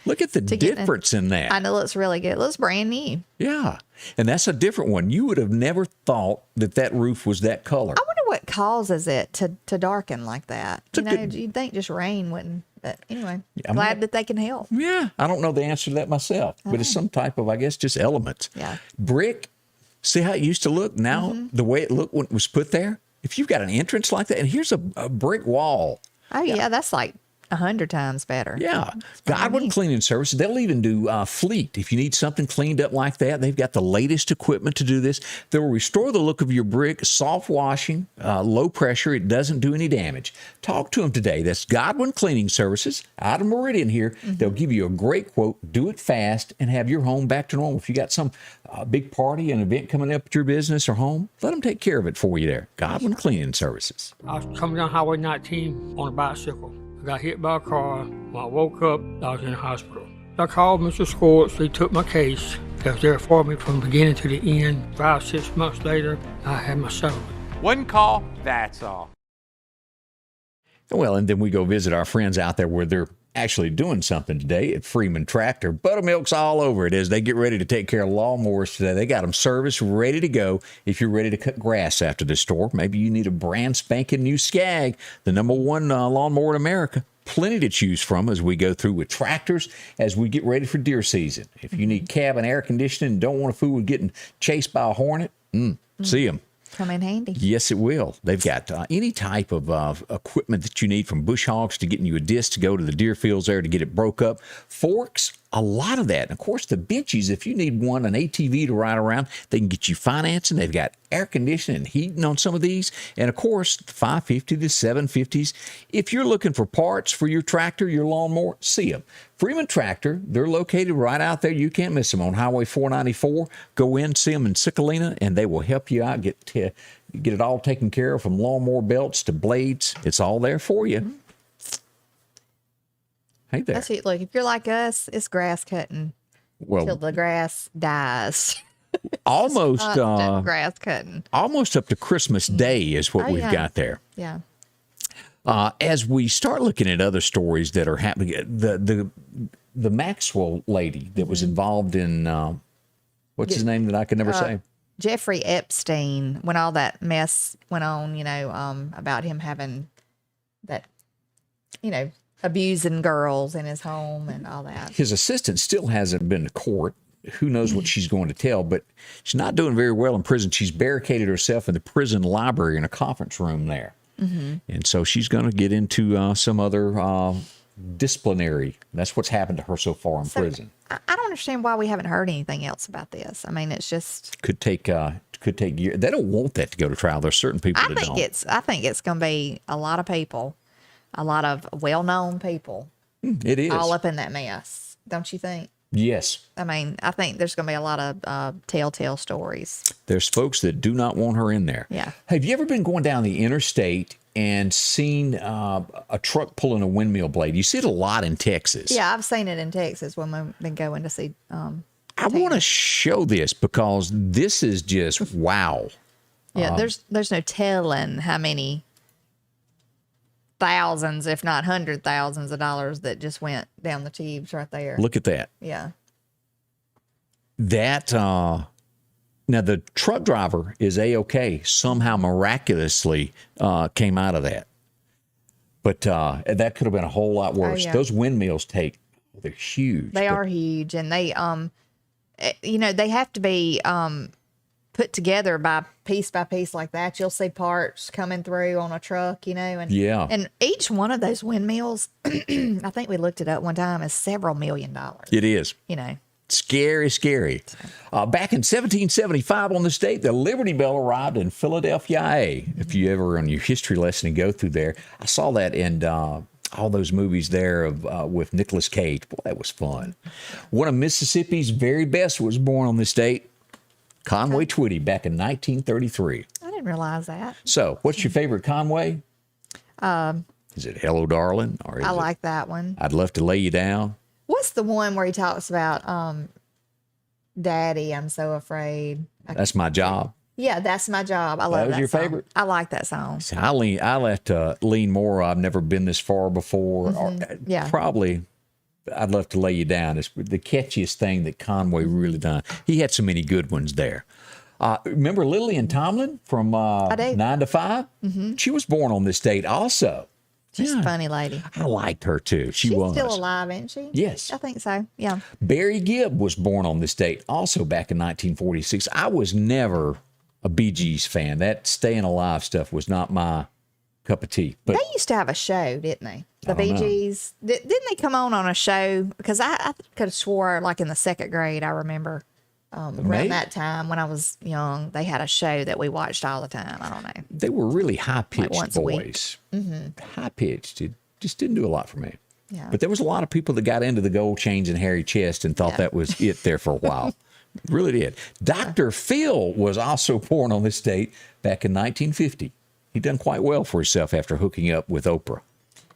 B: Look at the difference in that.
C: I know it looks really good. It looks brand new.
B: Yeah. And that's a different one. You would have never thought that roof was that color.
C: I wonder what causes it to darken like that. You'd think just rain wouldn't. But anyway, glad that they can help.
B: Yeah. I don't know the answer to that myself, but it's some type of, I guess, just elements.
C: Yeah.
B: Brick, see how it used to look? Now, the way it looked when it was put there? If you've got an entrance like that, and here's a brick wall.
C: Oh, yeah, that's like 100 times better.
B: Yeah. Godwin Cleaning Services. They'll even do fleet. If you need something cleaned up like that, they've got the latest equipment to do this. They'll restore the look of your brick, soft washing, low pressure. It doesn't do any damage. Talk to them today. That's Godwin Cleaning Services out of Meridian here. They'll give you a great quote. Do it fast and have your home back to normal. If you got some big party, an event coming up at your business or home, let them take care of it for you there. Godwin Cleaning Services.
E: I was coming down Highway 19 on a bicycle. I got hit by a car. When I woke up, I was in the hospital. I called Mr. Schwartz. He took my case. He was there for me from the beginning to the end. 5-6 months later, I had my settlement.
D: One call, that's all.
B: Well, and then we go visit our friends out there where they're actually doing something today at Freeman Tractor. Buttermilk's all over it as they get ready to take care of lawnmowers today. They got them serviced, ready to go. If you're ready to cut grass after the store, maybe you need a brand spanking new Skag, the #1 lawnmower in America. Plenty to choose from as we go through with tractors as we get ready for deer season. If you need cabin air conditioning and don't want to fool with getting chased by a hornet, see them.
C: Come in handy.
B: Yes, it will. They've got any type of equipment that you need, from bush hogs to getting you a disc to go to the deer fields there to get it broke up. Forks, a lot of that. And of course, the benchies, if you need an ATV to ride around, they can get you financing. They've got air conditioning and heating on some of these. And of course, the 550 to 750s. If you're looking for parts for your tractor, your lawnmower, see them. Freeman Tractor, they're located right out there. You can't miss them on Highway 494. Go in, see them in Cicalina, and they will help you out, get it all taken care of, from lawnmower belts to blades. It's all there for you. Hey there.
C: That's it. Look, if you're like us, it's grass cutting till the grass dies.
B: Almost
C: grass cutting.
B: Almost up to Christmas Day is what we've got there.
C: Yeah.
B: As we start looking at other stories that are happening, the Maxwell lady that was involved in what's his name that I could never say?
C: Jeffrey Epstein, when all that mess went on, about him having that, abusing girls in his home and all that.
B: His assistant still hasn't been to court. Who knows what she's going to tell, but she's not doing very well in prison. She's barricaded herself in the prison library in a conference room there. And so she's going to get into some other disciplinary. That's what's happened to her so far in prison.
C: I don't understand why we haven't heard anything else about this. I mean, it's just
B: Could take years. They don't want that to go to trial. There's certain people that don't.
C: I think it's going to be a lot of people, a lot of well-known people,
B: It is.
C: all up in that mess. Don't you think?
B: Yes.
C: I mean, I think there's going to be a lot of telltale stories.
B: There's folks that do not want her in there.
C: Yeah.
B: Have you ever been going down the interstate and seen a truck pulling a windmill blade? You see it a lot in Texas.
C: Yeah, I've seen it in Texas when we've been going to see.
B: I want to show this because this is just wow.
C: Yeah, there's no telling how many thousands, if not hundred thousands of dollars that just went down the tubes right there.
B: Look at that.
C: Yeah.
B: That now the truck driver is A-OK. Somehow miraculously came out of that. But that could have been a whole lot worse.
C: yeah.
B: Those windmills they're huge.
C: They are huge, and they they have to be put together by piece like that. You'll see parts coming through on a truck, and
B: Yeah.
C: and each one of those windmills, I think we looked it up one time, is several $1 million.
B: It is. Scary, scary. Back in 1775 on this date, the Liberty Bell arrived in Philadelphia, IA. If you ever on your history lesson and go through there, I saw that in all those movies there with Nicolas Cage. Boy, that was fun. One of Mississippi's very best was born on this date, Conway Twitty, back in 1933.
C: I didn't realize that.
B: So, what's your favorite Conway? Is it Hello, Darling? Or is
C: I
B: it
C: like that one.
B: I'd Love to Lay You Down?
C: What's the one where he talks about Daddy, I'm so afraid?
B: That's My Job.
C: Yeah, that's my job. I love that.
B: That was your
C: song.
B: favorite?
C: I like that song.
B: See, I let lean more. I've never been this far before. Or,
C: Yeah.
B: Probably I'd Love to Lay You Down. It's the catchiest thing that Conway really done. He had so many good ones there. Remember Lillian Tomlin from 9 to 5? Mm-hmm. She was born on this date also.
C: She's a funny lady.
B: I liked her too. She's
C: She's still alive, isn't she?
B: Yes.
C: I think so. Yeah.
B: Barry Gibb was born on this date also back in 1946. I was never a Bee Gees fan. That staying alive stuff was not my cup of tea. But
C: They used to have a show, didn't they? The
B: I don't
C: Bee
B: know.
C: Gees. Didn't they come on a show? Because I could have swore, like in the second grade, I remember
B: Maybe.
C: around that time when I was young, they had a show that we watched all the time. I don't know.
B: they were really high-pitched
C: once a week.
B: boys. High-pitched. It just didn't do a lot for me.
C: Yeah.
B: But there was a lot of people that got into the gold chains and hairy chest and thought that was it there for a while. Really did. Dr. Phil was also born on this date back in 1950. He done quite well for himself after hooking up with Oprah.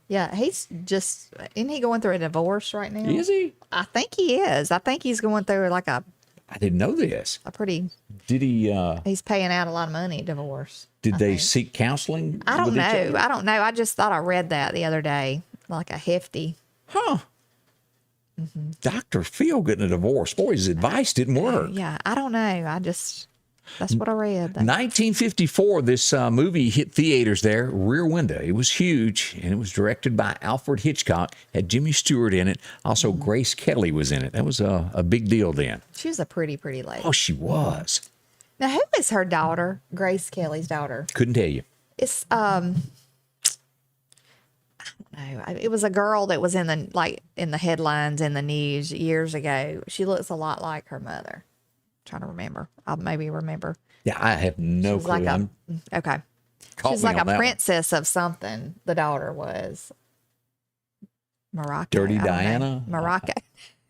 C: Yeah, isn't he going through a divorce right now?
B: Is he?
C: I think he is. I think he's going through like a
B: I didn't know this.
C: pretty,
B: Did he?
C: he's paying out a lot of money divorce.
B: Did they seek counseling?
C: I don't
B: with each
C: know.
B: other?
C: I don't know. I just thought I read that the other day, like a hefty.
B: Huh. Dr. Phil getting a divorce. Boy, his advice didn't work.
C: Yeah, I don't know. That's what I read.
B: 1954, this movie hit theaters there, Rear Window. It was huge, and it was directed by Alfred Hitchcock. Had Jimmy Stewart in it. Also, Grace Kelly was in it. That was a big deal then.
C: She was a pretty lady.
B: Oh, she was.
C: Now, who is her daughter? Grace Kelly's daughter.
B: Couldn't tell you.
C: It's I don't know. It was a girl that was in the headlines in the news years ago. She looks a lot like her mother. Trying to remember. I'll maybe remember.
B: Yeah, I have no
C: She's
B: clue.
C: like okay.
B: Caught
C: She's
B: me
C: like
B: on
C: a
B: that one.
C: princess of something. The daughter was Morocco.
B: Dirty
C: I don't know.
B: Diana?
C: Morocco.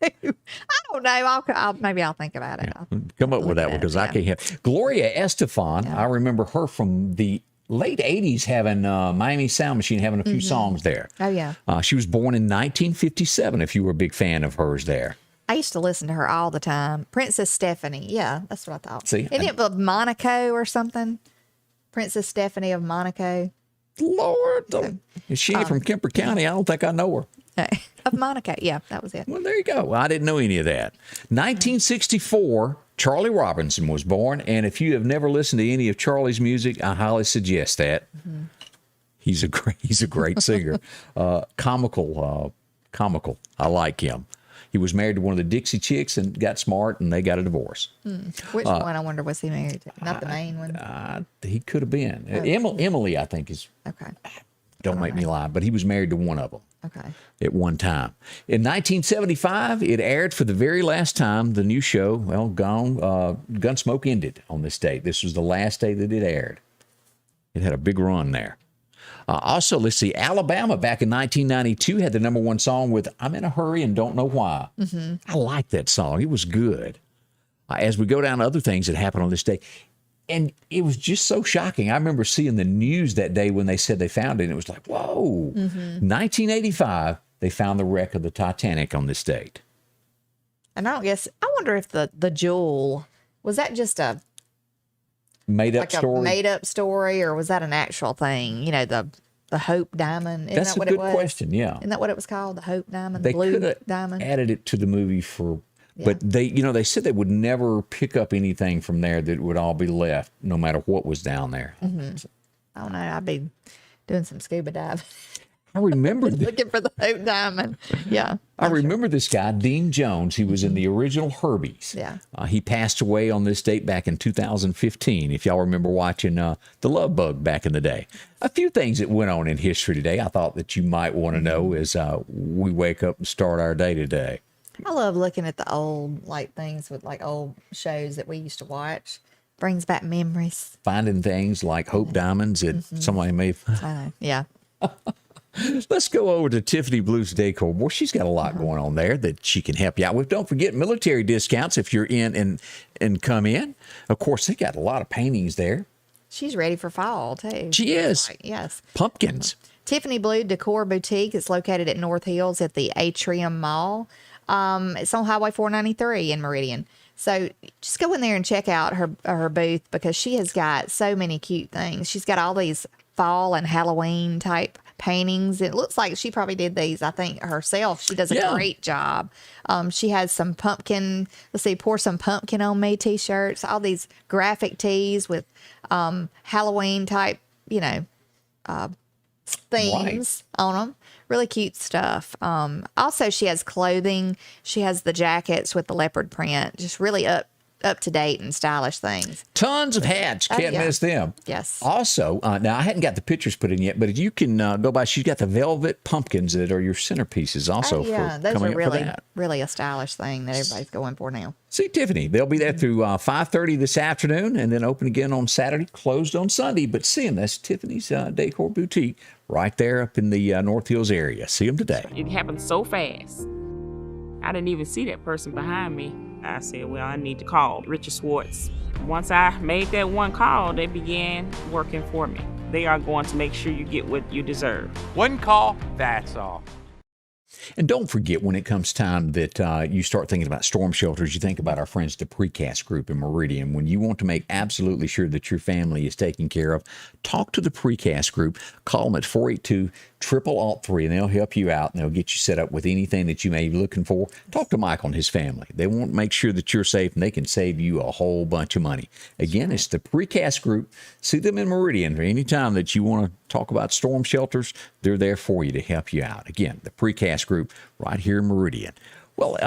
C: I don't know. Maybe I'll think about it. I'll
B: Come up with
C: look
B: that
C: at
B: one
C: it,
B: because I
C: yeah.
B: can't have. Gloria Estefan, I remember her from the late 80s having Miami Sound Machine, having a few songs there.
C: Oh, yeah.
B: She was born in 1957, if you were a big fan of hers there.
C: I used to listen to her all the time. Princess Stephanie. Yeah, that's what I thought.
B: See,
C: Isn't it of Monaco or something? Princess Stephanie of Monaco.
B: Lord, if she ain't from Kemper County, I don't think I know her.
C: Of Monaco. Yeah, that was it.
B: Well, there you go. Well, I didn't know any of that. 1964, Charlie Robinson was born, and if you have never listened to any of Charlie's music, I highly suggest that. He's a great singer. Comical. I like him. He was married to one of the Dixie Chicks and got smart, and they got a divorce.
C: Which one, I wonder, was he married to? Not the main one?
B: He could have been. Emily, I think, is.
C: Okay.
B: Don't make me lie, but he was married to one of them.
C: Okay.
B: At one time. In 1975, it aired for the very last time. The new show, well, gone. Gunsmoke ended on this date. This was the last day that it aired. It had a big run there. Also, let's see, Alabama back in 1992 had the #1 song with I'm in a Hurry and Don't Know Why. I like that song. It was good. As we go down to other things that happened on this day, and it was just so shocking. I remember seeing the news that day when they said they found it, and it was like, whoa. 1985, they found the wreck of the Titanic on this date.
C: And I wonder if the jewel, was that just a
B: Made-up story?
C: A made-up story, or was that an actual thing? You know, the Hope Diamond. Isn't
B: That's
C: that
B: a
C: what
B: good
C: it was?
B: question, yeah.
C: Isn't that what it was called? The Hope Diamond?
B: They
C: Blue
B: could have
C: Diamond?
B: added it to the movie but they said they would never pick up anything from there, that would all be left no matter what was down there.
C: I don't know. I'd be doing some scuba diving.
B: I remember
C: Looking for the Hope Diamond. Yeah.
B: I remember this guy, Dean Jones. He was in the original Herbies.
C: Yeah.
B: He passed away on this date back in 2015, if y'all remember watching The Love Bug back in the day. A few things that went on in history today I thought that you might want to know as we wake up and start our day today.
C: I love looking at the old things with old shows that we used to watch. Brings back memories.
B: Finding things like Hope Diamonds that somebody may find.
C: I know. Yeah.
B: Let's go over to Tiffany Blues Decor. Boy, she's got a lot going on there that she can help you out with. Don't forget military discounts if you're in and come in. Of course, they got a lot of paintings there.
C: She's ready for fall, too.
B: She is.
C: Yes.
B: Pumpkins.
C: Tiffany Blue Decor Boutique is located at North Hills at the Atrium Mall. It's on Highway 493 in Meridian. So just go in there and check out her booth, because she has got so many cute things. She's got all these fall and Halloween type paintings. It looks like she probably did these, I think, herself. She does a great job. She has some pumpkin, pour some pumpkin on me t-shirts, all these graphic tees with Halloween type, themes on them. Really cute stuff. Also, she has clothing. She has the jackets with the leopard print. Just really up to date and stylish things.
B: Tons of hats. Can't miss them.
C: Yes.
B: Also, now I hadn't got the pictures put in yet, but you can go by. She's got the velvet pumpkins that are your centerpieces also.
C: Those are really a stylish thing that everybody's going for now.
B: See Tiffany. They'll be there through 5:30 this afternoon, and then open again on Saturday, closed on Sunday. But see them. That's Tiffany's Decor Boutique right there up in the North Hills area. See them today.
F: It happened so fast. I didn't even see that person behind me. I said, well, I need to call Richard Swartz. Once I made that one call, they began working for me. They are going to make sure you get what you deserve.
D: One call, that's all.
B: And don't forget, when it comes time that you start thinking about storm shelters, you think about our friends, the Precast Group in Meridian. When you want to make absolutely sure that your family is taken care of, talk to the Precast Group. Call them at 482-0003, and they'll help you out, and they'll get you set up with anything that you may be looking for. Talk to Mike on his family. They want to make sure that you're safe, and they can save you a whole bunch of money. Again, it's the Precast Group. See them in Meridian. Anytime that you want to talk about storm shelters, they're there for you to help you out. Again, the Precast Group right here in Meridian. Well,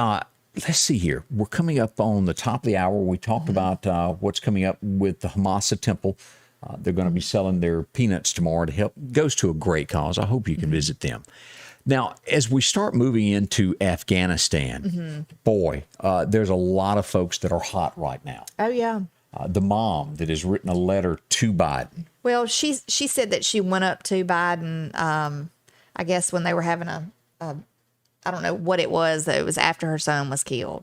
B: let's see here. We're coming up on the top of the hour. We talked about what's coming up with the Hamasa Temple. They're going to be selling their peanuts tomorrow to help. Goes to a great cause. I hope you can visit them. Now, as we start moving into Afghanistan, boy, there's a lot of folks that are hot right now.
C: Oh, yeah.
B: The mom that has written a letter to Biden.
C: Well, she said that she went up to Biden, I guess, when they were having I don't know what it was. It was after her son was killed.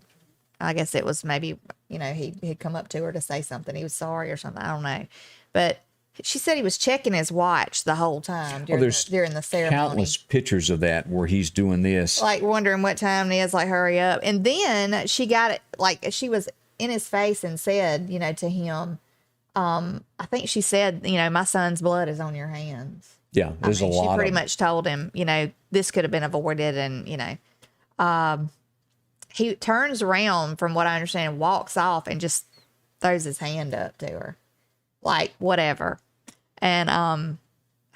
C: I guess it was maybe, he had come up to her to say something. He was sorry or something. I don't know. But she said he was checking his watch the whole time during the ceremony.
B: Countless pictures of that where he's doing this.
C: Like wondering what time it is, hurry up. And then she got it, she was in his face and said, to him, I think she said, my son's blood is on your hands.
B: Yeah, there's a lot.
C: She pretty much told him, this could have been avoided, and he turns around, from what I understand, walks off and just throws his hand up to her, like whatever. And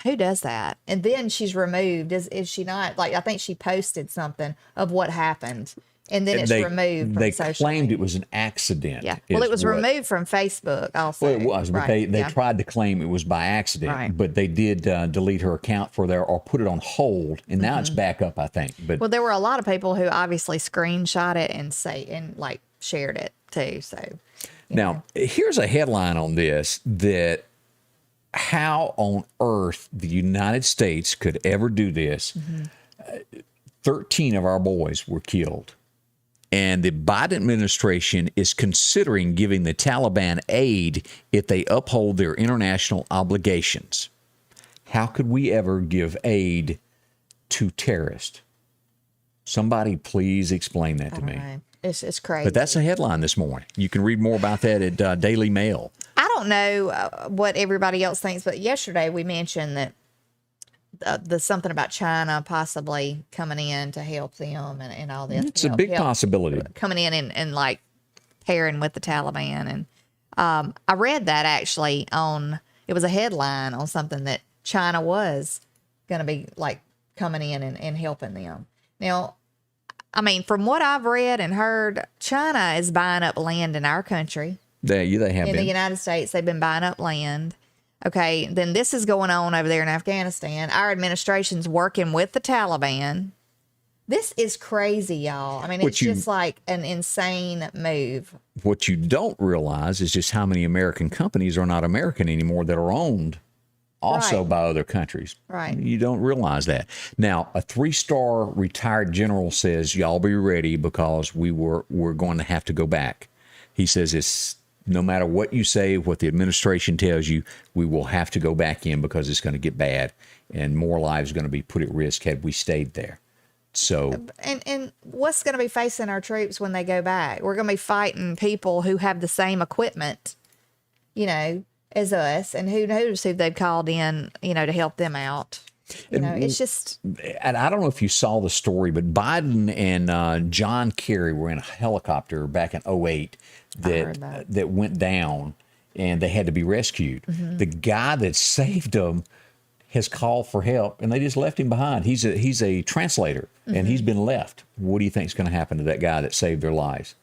C: who does that? And then she's removed. Is she not? I think she posted something of what happened. And then it's removed from
B: They
C: social
B: claimed
C: media.
B: it was an accident.
C: Yeah. Well, it was
B: what-
C: removed from Facebook also.
B: Well, it was, but
C: Right,
B: they
C: yeah.
B: tried to claim it was by accident.
C: Right.
B: But they did delete her account for there or put it on hold, and now it's back up, I think. But
C: Well, there were a lot of people who obviously screenshot it and shared it too. So
B: now, here's a headline on this that how on earth the United States could ever do this. 13 of our boys were killed. And the Biden administration is considering giving the Taliban aid if they uphold their international obligations. How could we ever give aid to terrorists? Somebody please explain that to me.
C: Right. It's crazy.
B: But that's a headline this morning. You can read more about that at Daily Mail.
C: I don't know what everybody else thinks, but yesterday we mentioned that the something about China possibly coming in to help them and all this.
B: It's a big possibility.
C: Coming in and like pairing with the Taliban. And I read that actually it was a headline on something that China was going to be like coming in and helping them. Now, I mean, from what I've read and heard, China is buying up land in our country.
B: They have
C: In
B: been.
C: the United States, they've been buying up land. Okay, then this is going on over there in Afghanistan. Our administration's working with the Taliban. This is crazy, y'all. I mean, it's just like an insane move.
B: What you don't realize is just how many American companies are not American anymore that are owned also
C: Right.
B: by other countries.
C: Right.
B: You don't realize that. Now, a 3-star retired general says, y'all be ready because we're going to have to go back. He says it's no matter what you say, what the administration tells you, we will have to go back in because it's going to get bad and more lives are going to be put at risk had we stayed there. So,
C: And what's going to be facing our troops when they go back? We're going to be fighting people who have the same equipment, as us, and who knows who they've called in, to help them out. It's just.
B: and I don't know if you saw the story, but Biden and John Kerry were in a helicopter back in 2008 that went down and they had to be rescued.
C: Mm-hmm.
B: The guy that saved them has called for help and they just left him behind. He's a translator and he's been left. What do you think is going to happen to that guy that saved their lives?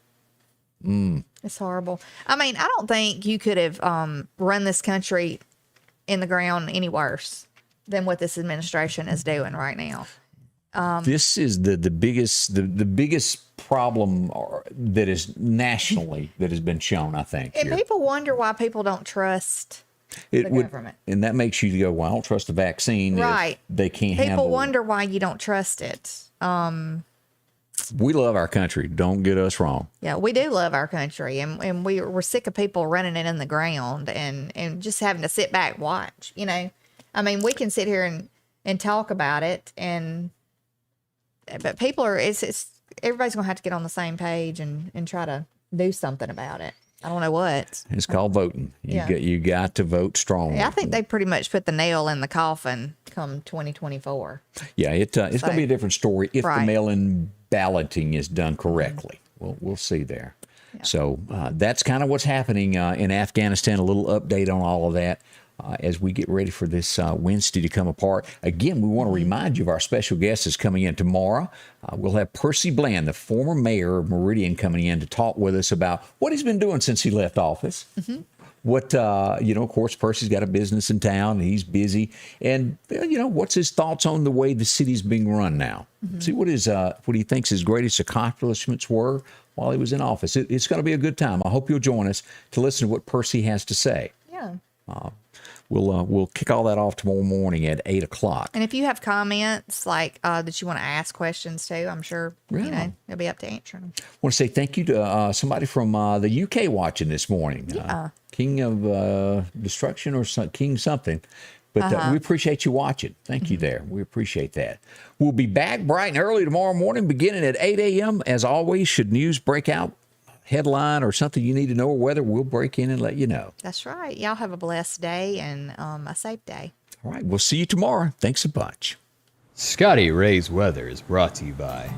C: It's horrible. I mean, I don't think you could have run this country in the ground any worse than what this administration is doing right now.
B: This is the biggest problem that is nationally that has been shown, I think.
C: And
B: here.
C: people wonder why people don't trust the government.
B: And that makes you go, well, I don't trust the vaccine.
C: Right.
B: If they can't
C: People
B: handle.
C: wonder why you don't trust it.
B: We love our country. Don't get us wrong.
C: Yeah, we do love our country, and we're sick of people running it in the ground and just having to sit back and watch. I mean, we can sit here and talk about it, but people are everybody's gonna have to get on the same page and try to do something about it. I don't know what.
B: It's called voting. You got to vote strongly.
C: Yeah, I think they pretty much put the nail in the coffin come 2024.
B: Yeah, it's going to be a different story if the
C: Right.
B: mail-in balloting is done correctly. We'll see there. So that's kind of what's happening in Afghanistan. A little update on all of that as we get ready for this Wednesday to come apart. Again, we want to remind you of our special guest is coming in tomorrow. We'll have Percy Bland, the former mayor of Meridian, coming in to talk with us about what he's been doing since he left office. What, of course, Percy's got a business in town. And he's busy. And, what's his thoughts on the way the city's being run now? See what he thinks his greatest accomplishments were while he was in office. It's going to be a good time. I hope you'll join us to listen to what Percy has to say.
C: Yeah.
B: We'll kick all that off tomorrow morning at 8 o'clock.
C: And if you have comments like that you want to ask questions to, I'm sure it'll be up to answering them.
B: I want to say thank you to somebody from the UK watching this morning. King of Destruction or King something. But we appreciate you watching. Thank you there. We appreciate that. We'll be back bright and early tomorrow morning beginning at 8 a.m. As always, should news break out, headline or something you need to know or weather, we'll break in and let you know.
C: That's right. Y'all have a blessed day and a safe day.
B: All right. We'll see you tomorrow. Thanks a bunch.
A: Scotty Ray's Weather is brought to you by